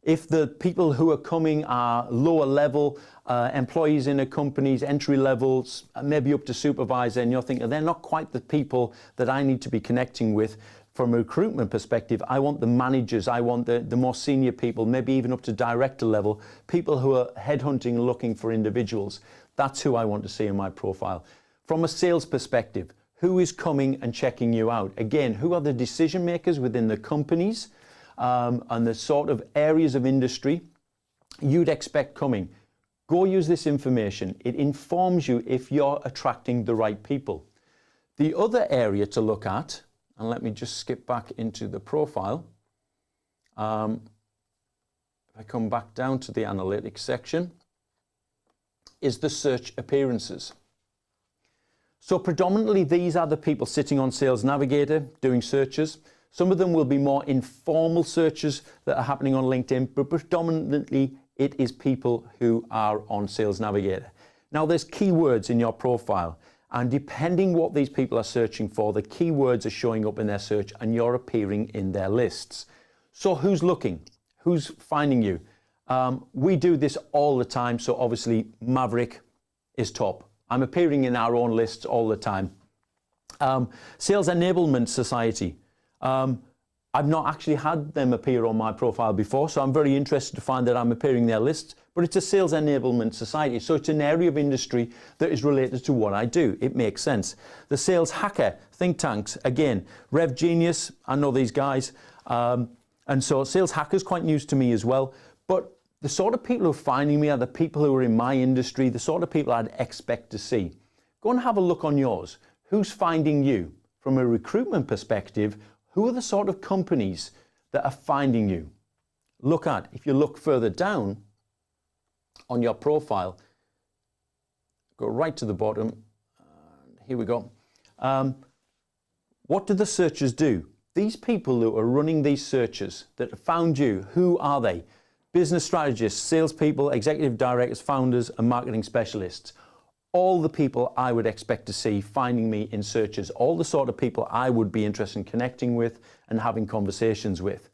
If the people who are coming are lower level employees in a company's entry levels, maybe up to supervisor, and you're thinking they're not quite the people that I need to be connecting with from a recruitment perspective, I want the managers, I want the more senior people, maybe even up to director level, people who are headhunting, looking for individuals. That's who I want to see in my profile. From a sales perspective, who is coming and checking you out? Again, who are the decision makers within the companies and the sort of areas of industry you'd expect coming? Go use this information. It informs you if you're attracting the right people. The other area to look at, and let me just skip back into the profile. If I come back down to the analytics section, is the search appearances. So predominantly these are the people sitting on Sales Navigator doing searches. Some of them will be more informal searches that are happening on LinkedIn, but predominantly it is people who are on Sales Navigator. Now there's keywords in your profile, and depending what these people are searching for, the keywords are showing up in their search and you're appearing in their lists. So who's looking? Who's finding you? We do this all the time, so obviously Maverrik is top. I'm appearing in our own lists all the time. Sales Enablement Society. I've not actually had them appear on my profile before, so I'm very interested to find that I'm appearing in their lists, but it's a Sales Enablement Society, so it's an area of industry that is related to what I do. It makes sense. The Sales Hacker think tanks, again, Rev Genius, I know these guys, and so Sales Hacker is quite news to me as well, but the sort of people who are finding me are the people who are in my industry, the sort of people I'd expect to see. Go and have a look on yours. Who's finding you? From a recruitment perspective, who are the sort of companies that are finding you? Look at, if you look further down on your profile, go right to the bottom, here we go. What do the searchers do? These people who are running these searches that have found you, who are they? Business strategists, salespeople, executive directors, founders, and marketing specialists. All the people I would expect to see finding me in searches, all the sort of people I would be interested in connecting with and having conversations with.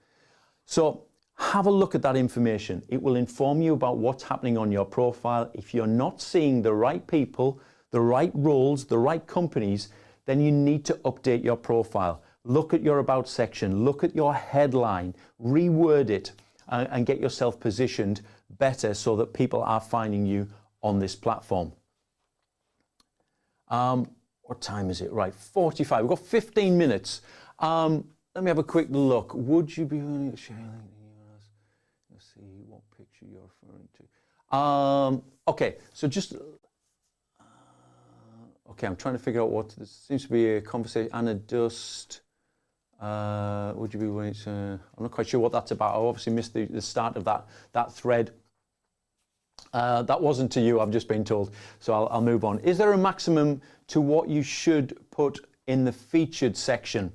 So have a look at that information. It will inform you about what's happening on your profile. If you're not seeing the right people, the right roles, the right companies, then you need to update your profile. Look at your About section, look at your headline, reword it, and get yourself positioned better so that people are finding you on this platform. What time is it? Right, 45. We've got 15 minutes. Let me have a quick look. Would you be willing to share? Let's see what picture you're referring to. Okay, so just... okay, I'm trying to figure out what... There seems to be a conversation. Anna Dust... would you be willing to... I'm not quite sure what that's about. I obviously missed the start of that thread. That wasn't to you, I've just been told, so I'll move on. Is there a maximum to what you should put in the featured section?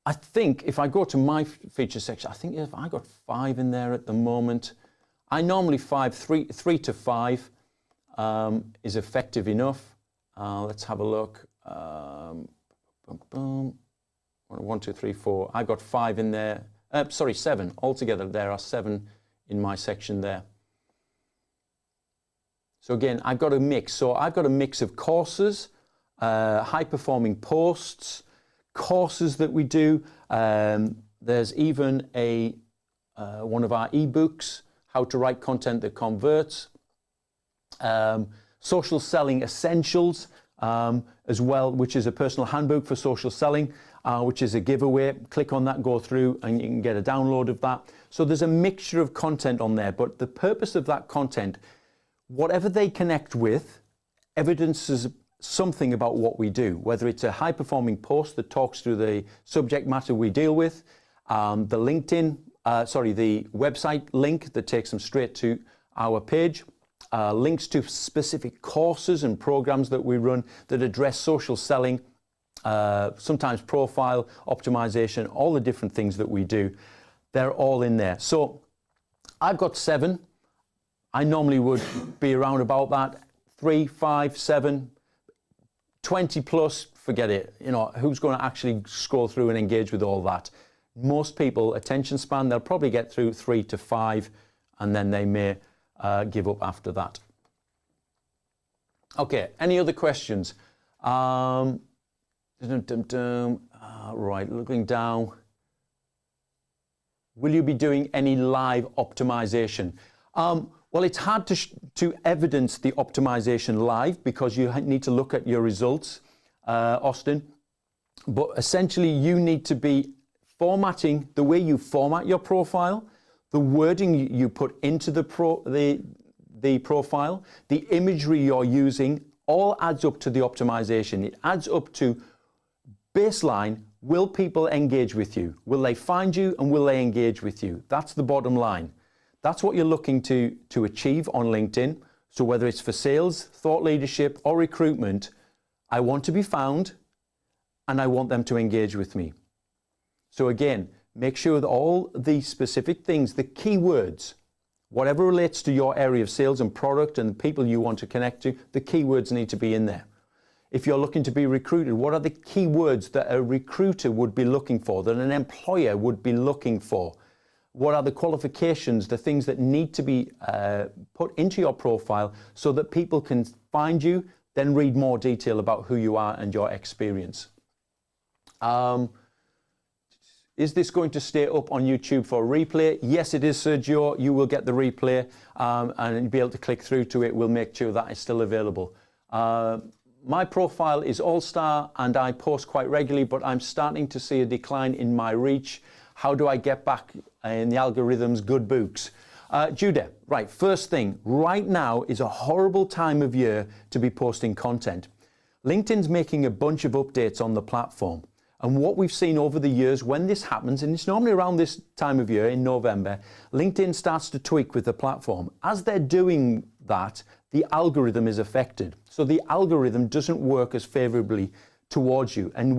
I think if I go to my feature section, I think if I got 5 in there at the moment. I normally 3 to 5 is effective enough. Let's have a look. 1, 2, 3, 4. I got 5 in there. Sorry, 7 altogether. There are 7 in my section there. So again, I've got a mix. So I've got a mix of courses, high-performing posts, courses that we do. There's even one of our ebooks, How to Write Content That Converts. Social Selling Essentials as well, which is a personal handbook for social selling, which is a giveaway. Click on that, go through, and you can get a download of that. So there's a mixture of content on there, but the purpose of that content, whatever they connect with, evidences something about what we do, whether it's a high-performing post that talks through the subject matter we deal with, the the website link that takes them straight to our page, links to specific courses and programs that we run that address social selling, sometimes profile optimization, all the different things that we do. They're all in there. So I've got 7. I normally would be around about that. 3, 5, 7, 20 plus, forget it. You know, who's going to actually scroll through and engage with all that? Most people, attention span, they'll probably get through 3 to 5, and then they may give up after that. Okay, any other questions? Right, looking down. Will you be doing any live optimization? Well, it's hard to evidence the optimization live because you need to look at your results, Austin. But essentially, you need to be formatting the way you format your profile, the wording you put into the profile, the imagery you're using, all adds up to the optimization. It adds up to baseline. Will people engage with you? Will they find you and will they engage with you? That's the bottom line. That's what you're looking to achieve on LinkedIn. So whether it's for sales, thought leadership, or recruitment, I want to be found and I want them to engage with me. So again, make sure that all the specific things, the keywords, whatever relates to your area of sales and product and the people you want to connect to, the keywords need to be in there. If you're looking to be recruited, what are the keywords that a recruiter would be looking for, that an employer would be looking for? What are the qualifications, the things that need to be put into your profile so that people can find you, then read more detail about who you are and your experience. Is this going to stay up on YouTube for replay? Yes, it is, Sergio. You will get the replay and you'll be able to click through to it. We'll make sure that it's still available. My profile is All-Star and I post quite regularly, but I'm starting to see a decline in my reach. How do I get back in the algorithm's good books? Judah, right, first thing, right now is a horrible time of year to be posting content. LinkedIn's making a bunch of updates on the platform. And what we've seen over the years when this happens, and it's normally around this time of year in November, LinkedIn starts to tweak with the platform. As they're doing that, the algorithm is affected. So the algorithm doesn't work as favorably towards you. And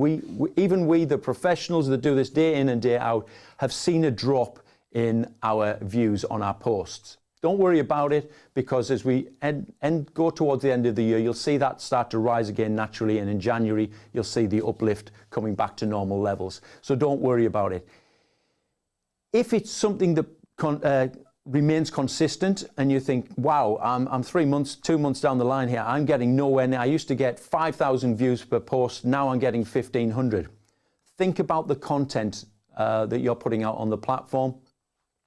even we, the professionals that do this day in and day out, have seen a drop in our views on our posts. Don't worry about it, because as we go towards the end of the year, you'll see that start to rise again naturally, and in January, you'll see the uplift coming back to normal levels. So don't worry about it. If it's something that remains consistent and you think, wow, I'm 3 months, 2 months down the line here, I'm getting nowhere near. I used to get 5,000 views per post, now I'm getting 1,500. Think about the content that you're putting out on the platform.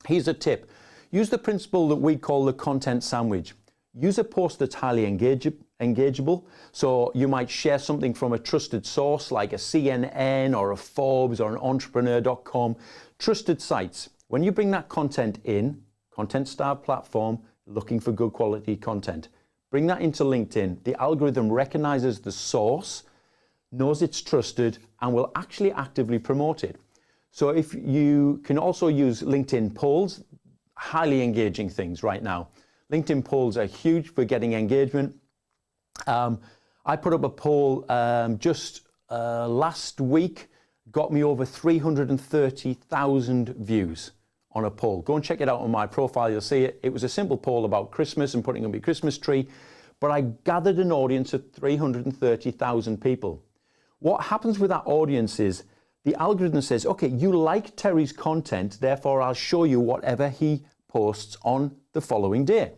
Here's a tip. Use the principle that we call the content sandwich. Use a post that's highly engageable. So you might share something from a trusted source like a CNN or a Forbes or an 𝗏𝗏𝗏𝗏𝗏𝗏𝗏𝗏. Trusted sites. When you bring that content in, content-starved platform, looking for good quality content. Bring that into LinkedIn. The algorithm recognizes the source, knows it's trusted, and will actually actively promote it. So if you can also use LinkedIn polls, highly engaging things right now. LinkedIn polls are huge for getting engagement. I put up a poll just last week, got me over 330,000 views on a poll. Go and check it out on my profile, you'll see it. It was a simple poll about Christmas and putting up your Christmas tree, but I gathered an audience of 330,000 people. What happens with that audience is the algorithm says, okay, you like Terry's content, therefore I'll show you whatever he posts on the following day.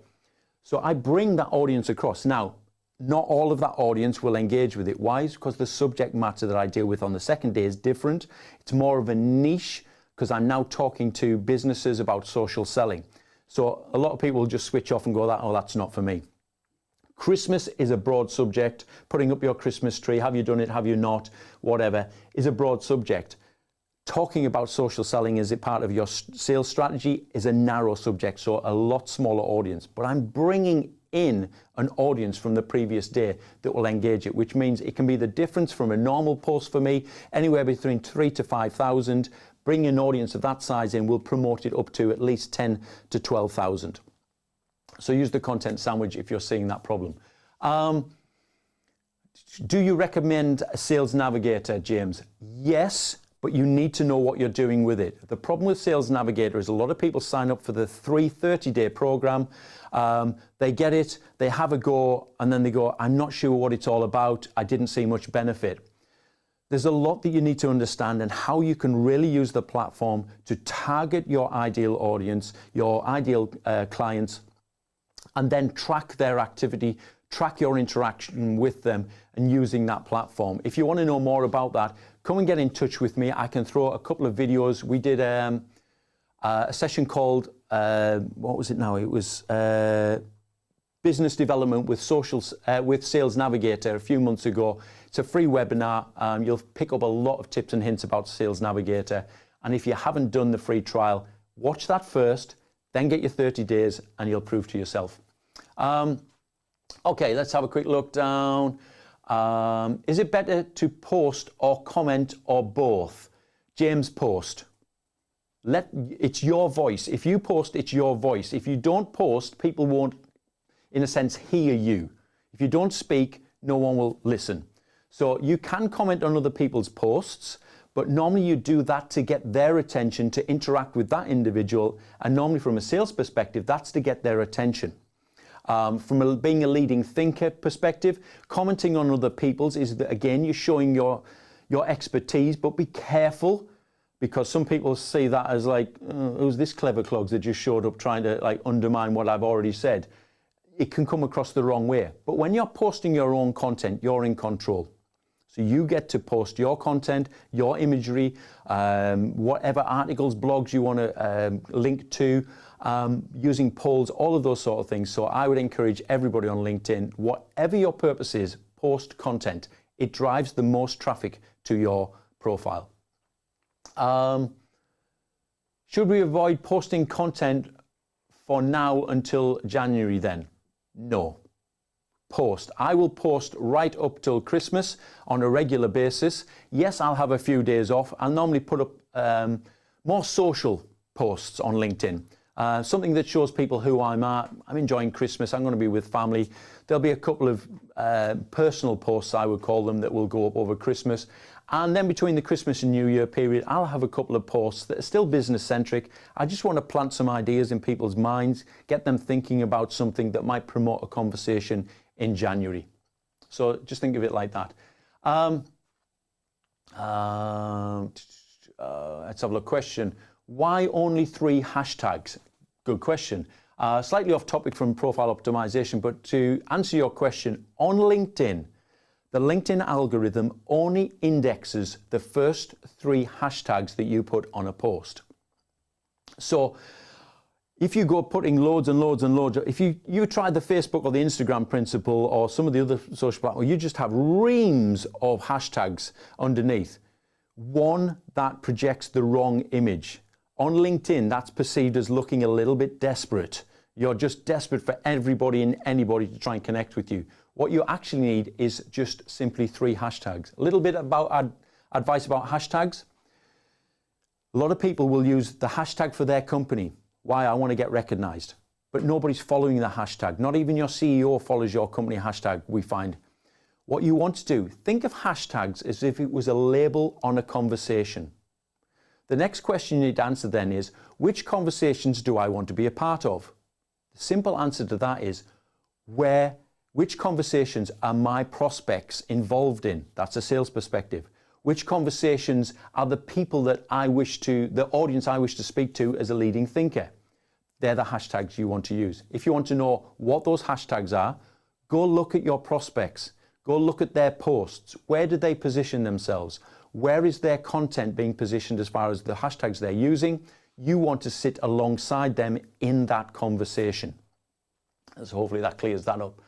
So I bring that audience across. Now, not all of that audience will engage with it. Why? Because the subject matter that I deal with on the second day is different. It's more of a niche because I'm now talking to businesses about social selling. So a lot of people will just switch off and go, oh, that's not for me. Christmas is a broad subject. Putting up your Christmas tree, have you done it, have you not, whatever, is a broad subject. Talking about social selling as a part of your sales strategy is a narrow subject, so a lot smaller audience. But I'm bringing in an audience from the previous day that will engage it, which means it can be the difference from a normal post for me, anywhere between 3,000 to 5,000. Bring an audience of that size in, we'll promote it up to at least 10 to 12,000. So use the content sandwich if you're seeing that problem. Do you recommend a Sales Navigator, James? Yes, but you need to know what you're doing with it. The problem with Sales Navigator is a lot of people sign up for the 30-day program. They get it, they have a go, and then they go, I'm not sure what it's all about. I didn't see much benefit. There's a lot that you need to understand and how you can really use the platform to target your ideal audience, your ideal clients, and then track their activity, track your interaction with them and using that platform. If you want to know more about that, come and get in touch with me. I can throw a couple of videos. We did a session called, what was it now? It was Business Development with Sales Navigator a few months ago. It's a free webinar. You'll pick up a lot of tips and hints about Sales Navigator. And if you haven't done the free trial, watch that first, then get your 30 days and you'll prove to yourself. Okay, let's have a quick look down. Is it better to post or comment or both? James, post. It's your voice. If you post, it's your voice. If you don't post, people won't, in a sense, hear you. If you don't speak, no one will listen. So you can comment on other people's posts, but normally you do that to get their attention, to interact with that individual. And normally from a sales perspective, that's to get their attention. From being a leading thinker perspective, commenting on other people's is that, again, you're showing your expertise, but be careful because some people see that as like, who's this clever clogs that just showed up trying to like undermine what I've already said. It can come across the wrong way. But when you're posting your own content, you're in control. So you get to post your content, your imagery, whatever articles, blogs you want to link to, using polls, all of those sort of things. So I would encourage everybody on LinkedIn, whatever your purpose is, post content. It drives the most traffic to your profile. Should we avoid posting content for now until January then? No. Post. I will post right up till Christmas on a regular basis. Yes, I'll have a few days off. I'll normally put up more social posts on LinkedIn. Something that shows people who I'm at. I'm enjoying Christmas. I'm going to be with family. There'll be a couple of personal posts, I would call them, that will go up over Christmas. And then between the Christmas and New Year period, I'll have a couple of posts that are still business centric. I just want to plant some ideas in people's minds, get them thinking about something that might promote a conversation in January. So just think of it like that. Let's have a look. Question. Why only 3 hashtags? good question. Slightly off topic from profile optimization, but to answer your question, on LinkedIn, the LinkedIn algorithm only indexes the first 3 hashtags that you put on a post. So if you go putting loads and loads and loads, if you try the Facebook or the Instagram principle or some of the other social platforms, you just have reams of hashtags underneath. One, that projects the wrong image. On LinkedIn, that's perceived as looking a little bit desperate. You're just desperate for everybody and anybody to try and connect with you. What you actually need is just simply 3 hashtags. A little bit about advice about hashtags. A lot of people will use the hashtag for their company. Why? I want to get recognized. But nobody's following the hashtag. Not even your CEO follows your company hashtag, we find. What you want to do, think of hashtags as if it was a label on a conversation. The next question you need to answer then is, which conversations do I want to be a part of? The simple answer to that is, which conversations are my prospects involved in? That's a sales perspective. Which conversations are the people that the audience I wish to speak to as a leading thinker? They're the hashtags you want to use. If you want to know what those hashtags are, go look at your prospects. Go look at their posts. Where do they position themselves? Where is their content being positioned as far as the hashtags they're using? You want to sit alongside them in that conversation. So hopefully that clears that up.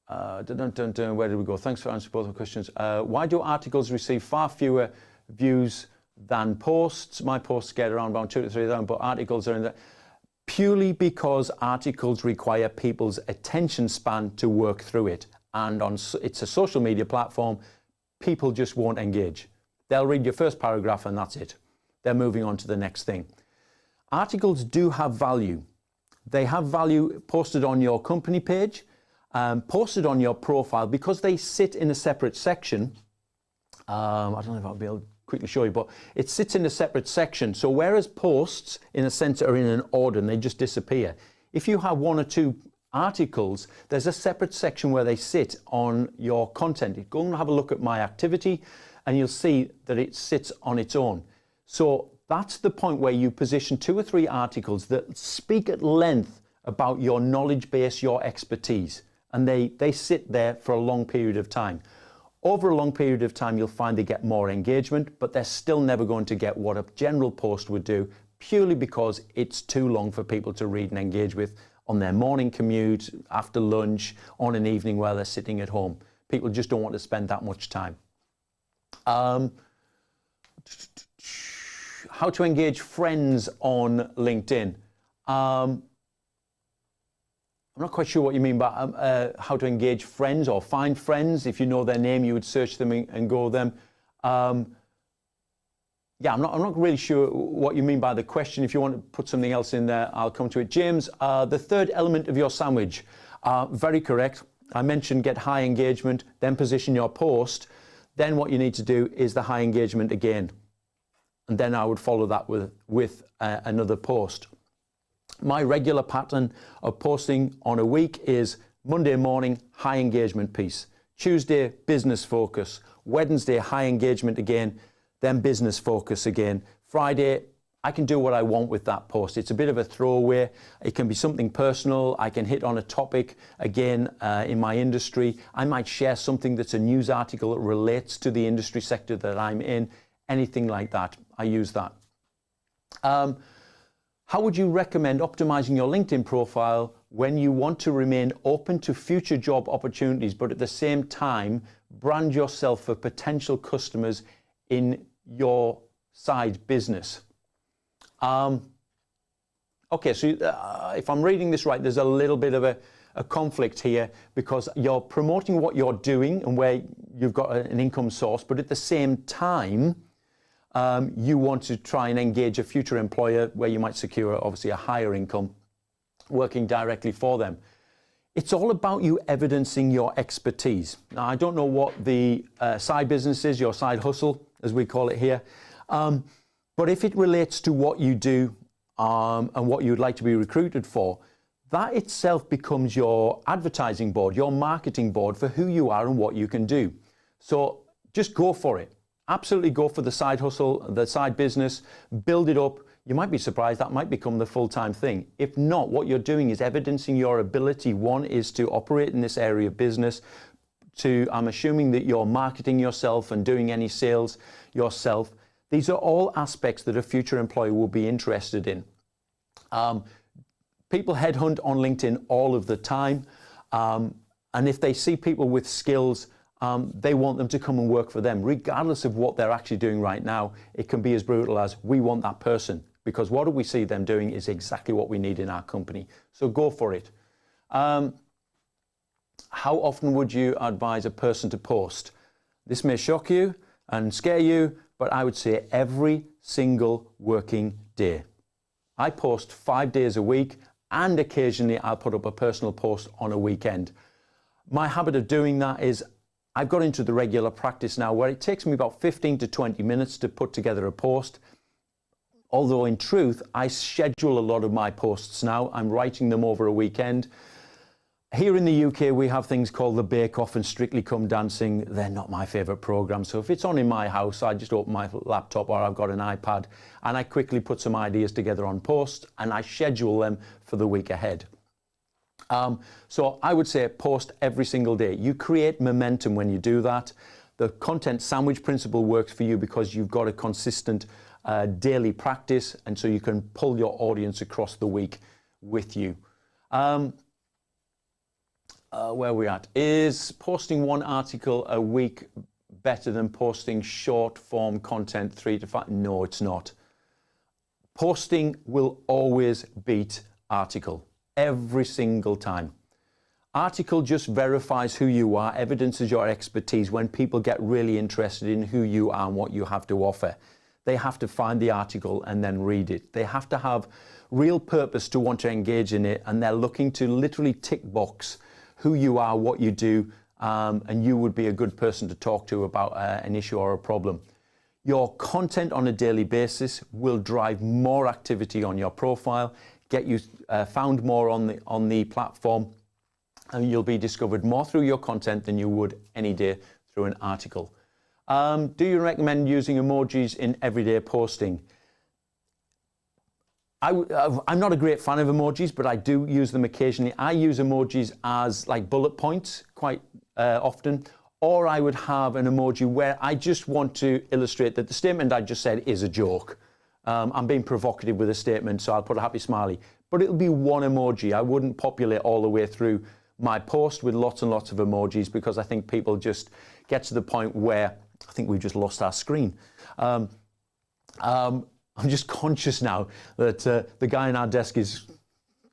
Where did we go? Thanks for answering both the questions. Why do articles receive far fewer views than posts? My posts get around about 2,000 to 3,000, but articles are in there. Purely because articles require people's attention span to work through it. And it's a social media platform, people just won't engage. They'll read your first paragraph and that's it. They're moving on to the next thing. Articles do have value. They have value posted on your company page, posted on your profile, because they sit in a separate section. I don't know if I'll be able to quickly show you, but it sits in a separate section. So whereas posts, in a sense, are in an order and they just disappear, if you have 1 or 2 articles, there's a separate section where they sit on your content. Go and have a look at my activity and you'll see that it sits on its own. So that's the point where you position 2 or 3 articles that speak at length about your knowledge base, your expertise, and they sit there for a long period of time. Over a long period of time, you'll find they get more engagement, but they're still never going to get what a general post would do, purely because it's too long for people to read and engage with on their morning commute, after lunch, on an evening while they're sitting at home. People just don't want to spend that much time. How to engage friends on LinkedIn. I'm not quite sure what you mean by how to engage friends or find friends. If you know their name, you would search them and go them. Yeah, I'm not really sure what you mean by the question. If you want to put something else in there, I'll come to it. James, the third element of your sandwich. Very correct. I mentioned get high engagement, then position your post. Then what you need to do is the high engagement again. And then I would follow that with another post. My regular pattern of posting on a week is Monday morning, high engagement piece. Tuesday, business focus. Wednesday, high engagement again, then business focus again. Friday, I can do what I want with that post. It's a bit of a throwaway. It can be something personal. I can hit on a topic, again, in my industry. I might share something that's a news article that relates to the industry sector that I'm in. Anything like that, I use that. How would you recommend optimizing your LinkedIn profile when you want to remain open to future job opportunities, but at the same time, brand yourself for potential customers in your side business? Okay, so if I'm reading this right, there's a little bit of a conflict here, because you're promoting what you're doing and where you've got an income source, but at the same time, you want to try and engage a future employer where you might secure obviously a higher income working directly for them. It's all about you evidencing your expertise. Now, I don't know what the side business is, your side hustle, as we call it here, but if it relates to what you do and what you'd like to be recruited for, that itself becomes your advertising board, your marketing board for who you are and what you can do. So just go for it. absolutely go for the side hustle, the side business, build it up. You might be surprised that might become the full-time thing. If not, what you're doing is evidencing your ability. One is to operate in this area of business. Two, I'm assuming that you're marketing yourself and doing any sales yourself. These are all aspects that a future employee will be interested in. People headhunt on LinkedIn all of the time. And if they see people with skills, they want them to come and work for them, regardless of what they're actually doing right now. It can be as brutal as, we want that person, because what do we see them doing is exactly what we need in our company. So go for it. How often would you advise a person to post? This may shock you and scare you, but I would say every single working day. I post 5 days a week, and occasionally I'll put up a personal post on a weekend. My habit of doing that is I've got into the regular practice now where it takes me about 15 to 20 minutes to put together a post. Although in truth, I schedule a lot of my posts now. I'm writing them over a weekend. Here in the UK, we have things called the Bake Off and Strictly Come Dancing. They're not my favourite programs. So if it's on in my house, I just open my laptop or I've got an iPad and I quickly put some ideas together on post and I schedule them for the week ahead. So I would say post every single day. You create momentum when you do that. The content sandwich principle works for you because you've got a consistent daily practice, and so you can pull your audience across the week with you. Where are we at? Is posting one article a week better than posting short form content 3 to 5? No, it's not. Posting will always beat article. Every single time. Article just verifies who you are, evidences your expertise. When people get really interested in who you are and what you have to offer, they have to find the article and then read it. They have to have real purpose to want to engage in it, and they're looking to literally tick box who you are, what you do, and you would be a good person to talk to about an issue or a problem. Your content on a daily basis will drive more activity on your profile, get you found more on the platform, and you'll be discovered more through your content than you would any day through an article. Do you recommend using emojis in everyday posting? I'm not a great fan of emojis, but I do use them occasionally. I use emojis as like bullet points quite often, or I would have an emoji where I just want to illustrate that the statement I just said is a joke. I'm being provocative with a statement, so I'll put a happy smiley. But it'll be one emoji. I wouldn't populate all the way through my post with lots and lots of emojis, because I think people just get to the point where I think we've just lost our screen. I'm just conscious now that the guy in our desk is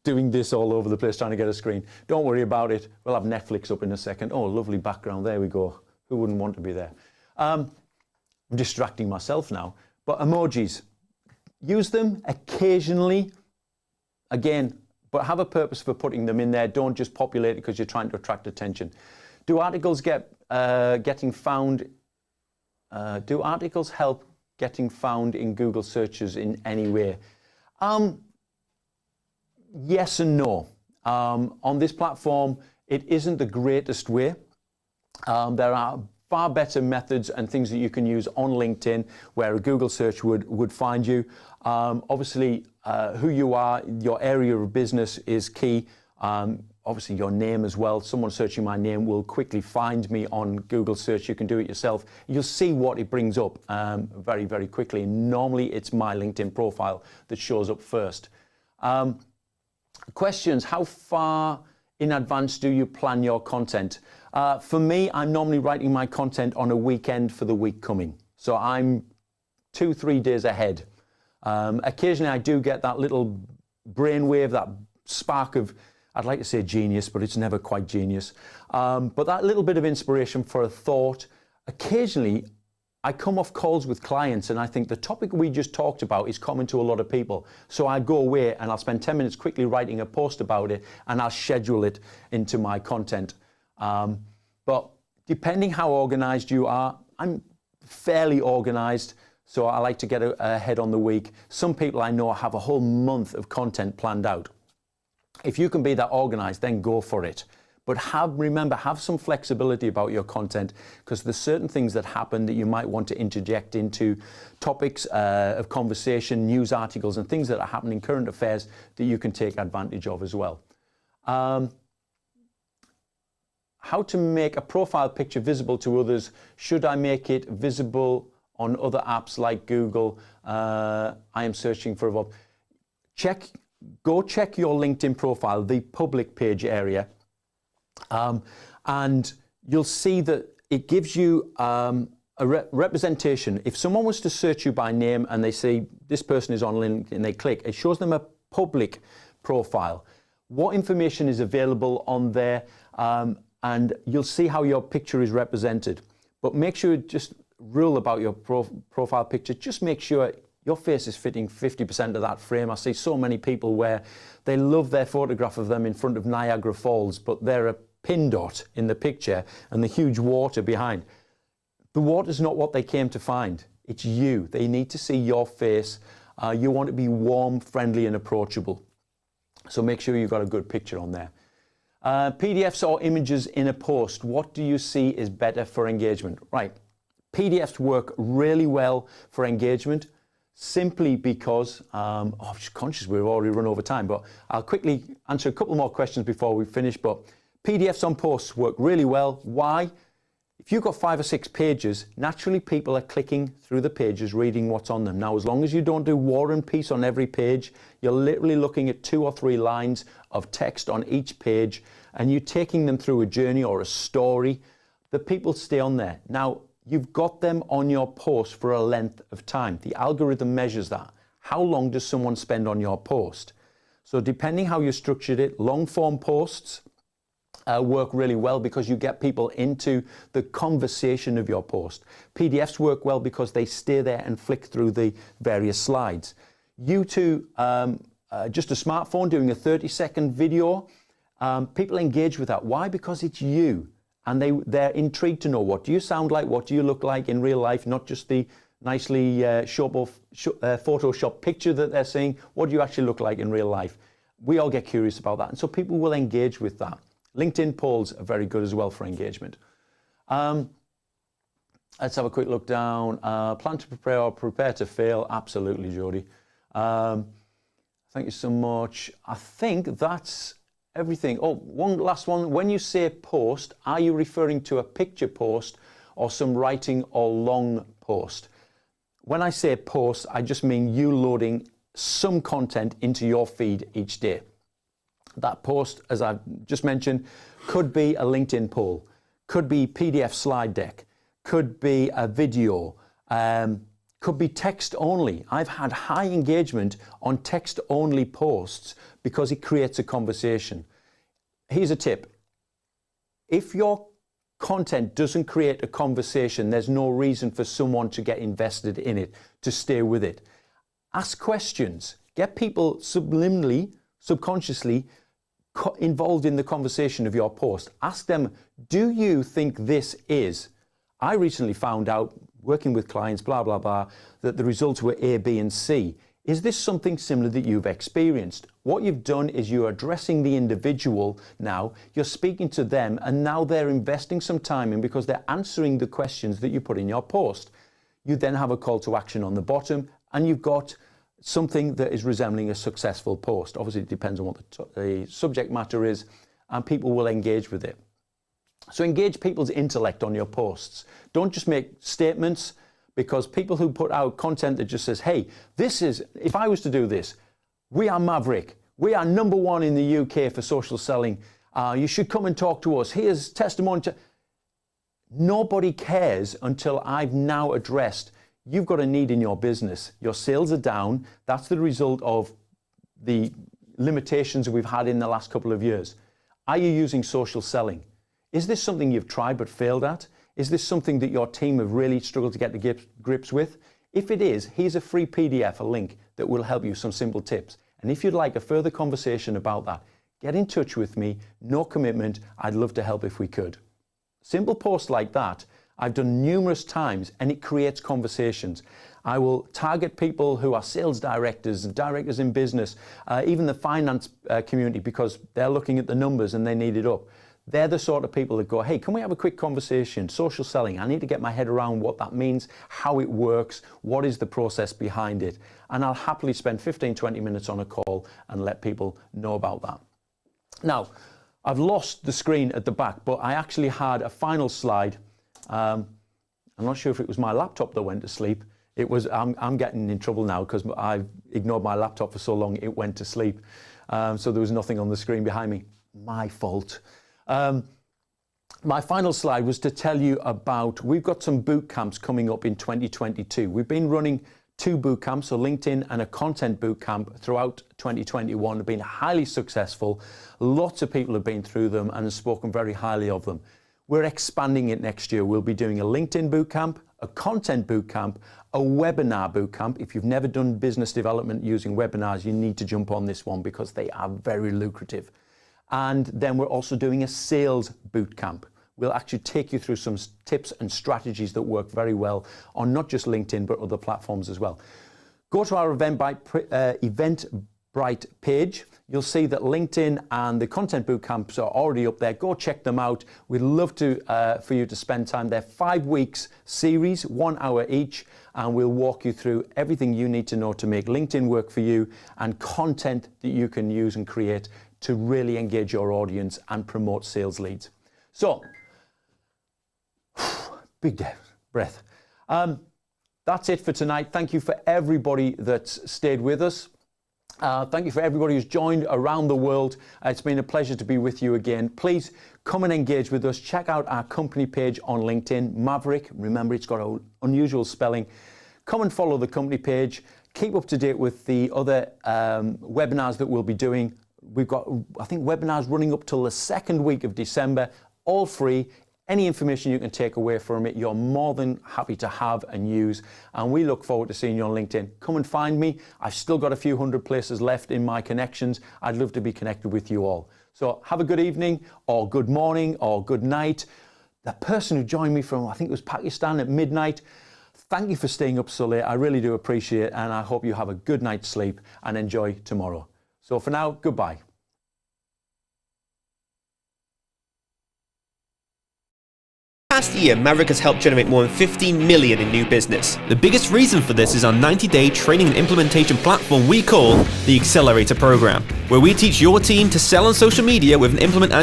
doing this all over the place trying to get a screen. Don't worry about it. We'll have Netflix up in a second. Oh, lovely background. There we go. Who wouldn't want to be there? I'm distracting myself now. But emojis. Use them occasionally, again, but have a purpose for putting them in there. Don't just populate it because you're trying to attract attention. Do articles getting found? Do articles help getting found in Google searches in any way? Yes and no. On this platform, it isn't the greatest way. There are far better methods and things that you can use on LinkedIn where a Google search would find you. Obviously, who you are, your area of business is key. Obviously, your name as well. Someone searching my name will quickly find me on Google search. You can do it yourself. You'll see what it brings up very, very quickly. Normally, it's my LinkedIn profile that shows up first. Questions. How far in advance do you plan your content? For me, I'm normally writing my content on a weekend for the week coming. So I'm 2-3 days ahead. Occasionally, I do get that little brainwave, that spark of, I'd like to say genius, but it's never quite genius. But that little bit of inspiration for a thought. Occasionally, I come off calls with clients and I think the topic we just talked about is common to a lot of people. So I go away and I'll spend 10 minutes quickly writing a post about it and I'll schedule it into my content. But depending how organized you are, I'm fairly organized. So I like to get ahead on the week. Some people I know have a whole month of content planned out. If you can be that organized, then go for it. But remember, have some flexibility about your content, because there's certain things that happen that you might want to interject into topics of conversation, news articles, and things that are happening, current affairs, that you can take advantage of as well. How to make a profile picture visible to others. Should I make it visible on other apps like Google? I am searching for a... Go check your LinkedIn profile, the public page area, and you'll see that it gives you a representation. If someone was to search you by name and they see this person is on LinkedIn and they click, it shows them a public profile. What information is available on there, and you'll see how your picture is represented. But make sure, just rule about your profile picture, just make sure your face is fitting 50% of that frame. I see so many people where they love their photograph of them in front of Niagara Falls, but they're a pin dot in the picture and the huge water behind. The water's not what they came to find. It's you. They need to see your face. You want to be warm, friendly, and approachable. So make sure you've got a good picture on there. PDFs or images in a post. What do you see is better for engagement? Right. PDFs work really well for engagement, simply because, I'm just conscious we've already run over time, but I'll quickly answer a couple more questions before we finish. But PDFs on posts work really well. Why? If you've got 5 or 6 pages, naturally people are clicking through the pages, reading what's on them. Now, as long as you don't do War and Peace on every page, you're literally looking at 2 or 3 lines of text on each page, and you're taking them through a journey or a story, the people stay on there. Now, you've got them on your post for a length of time. The algorithm measures that. How long does someone spend on your post? So depending how you structured it, long form posts work really well because you get people into the conversation of your post. PDFs work well because they stay there and flick through the various slides. YouTube, just a smartphone doing a 30-second video, people engage with that. Why? Because it's you. And they're intrigued to know, what do you sound like? What do you look like in real life? Not just the nicely Photoshop picture that they're seeing. What do you actually look like in real life? We all get curious about that. And so people will engage with that. LinkedIn polls are very good as well for engagement. Let's have a quick look down. Plan to prepare or prepare to fail. Absolutely, Jody. Thank you so much. I think that's everything. Oh, one last one. When you say post, are you referring to a picture post or some writing or long post? When I say post, I just mean you loading some content into your feed each day. That post, as I've just mentioned, could be a LinkedIn poll, could be PDF slide deck, could be a video, could be text only. I've had high engagement on text only posts because it creates a conversation. Here's a tip. If your content doesn't create a conversation, there's no reason for someone to get invested in it, to stay with it. Ask questions. Get people subliminally, subconsciously involved in the conversation of your post. Ask them, do you think this is? I recently found out, working with clients, blah, blah, blah, that the results were A, B, and C. Is this something similar that you've experienced? What you've done is you're addressing the individual now, you're speaking to them, and now they're investing some time in because they're answering the questions that you put in your post. You then have a call to action on the bottom, and you've got something that is resembling a successful post. Obviously, it depends on what the subject matter is, and people will engage with it. So engage people's intellect on your posts. Don't just make statements, because people who put out content that just says, hey, this is, if I was to do this, we are Maverrik. We are #1 in the UK for social selling. You should come and talk to us. Here's testimony. Nobody cares until I've now addressed, you've got a need in your business. Your sales are down. That's the result of the limitations we've had in the last couple of years. Are you using social selling? Is this something you've tried but failed at? Is this something that your team have really struggled to get to grips with? If it is, here's a free PDF, a link that will help you some simple tips. And if you'd like a further conversation about that, get in touch with me. No commitment. I'd love to help if we could. Simple posts like that, I've done numerous times, and it creates conversations. I will target people who are sales directors and directors in business, even the finance community, because they're looking at the numbers and they need it up. They're the sort of people that go, hey, can we have a quick conversation? Social selling, I need to get my head around what that means, how it works, what is the process behind it. And I'll happily spend 15, 20 minutes on a call and let people know about that. Now, I've lost the screen at the back, but I actually had a final slide. I'm not sure if it was my laptop that went to sleep. It was, I'm getting in trouble now because I've ignored my laptop for so long it went to sleep. So there was nothing on the screen behind me. My fault. My final slide was to tell you about, we've got some boot camps coming up in 2022. We've been running 2 boot camps, a LinkedIn and a content boot camp throughout 2021. Have been highly successful. Lots of people have been through them and have spoken very highly of them. We're expanding it next year. We'll be doing a LinkedIn boot camp, a content boot camp, a webinar boot camp. If you've never done business development using webinars, you need to jump on this one because they are very lucrative. And then we're also doing a sales boot camp. We'll actually take you through some tips and strategies that work very well on not just LinkedIn, but other platforms as well. Go to our Eventbrite page. You'll see that LinkedIn and the content boot camps are already up there. Go check them out. We'd love to for you to spend time there. 5 weeks series, 1 hour each, and we'll walk you through everything you need to know to make LinkedIn work for you and content that you can use and create to really engage your audience and promote sales leads. So, big breath. That's it for tonight. Thank you for everybody that's stayed with us. Thank you for everybody who's joined around the world. It's been a pleasure to be with you again. Please come and engage with us. Check out our company page on LinkedIn, Maverrik. Remember, it's got an unusual spelling. Come and follow the company page. Keep up to date with the other webinars that we'll be doing. We've got, I think, webinars running up till the 2nd week of December, all free. Any information you can take away from it, you're more than happy to have and use. And we look forward to seeing you on LinkedIn. Come and find me. I've still got a few hundred places left in my connections. I'd love to be connected with you all. So have a good evening or good morning or good night. The person who joined me from, I think it was Pakistan at midnight, thank you for staying up so late. I really do appreciate it. And I hope you have a good night's sleep and enjoy tomorrow. So for now, goodbye. Last year, Maverrik has helped generate more than 15 million in new business. The biggest reason for this is our 90-day training and implementation platform we call the Accelerator Program, where we teach your team to sell on social media with an implement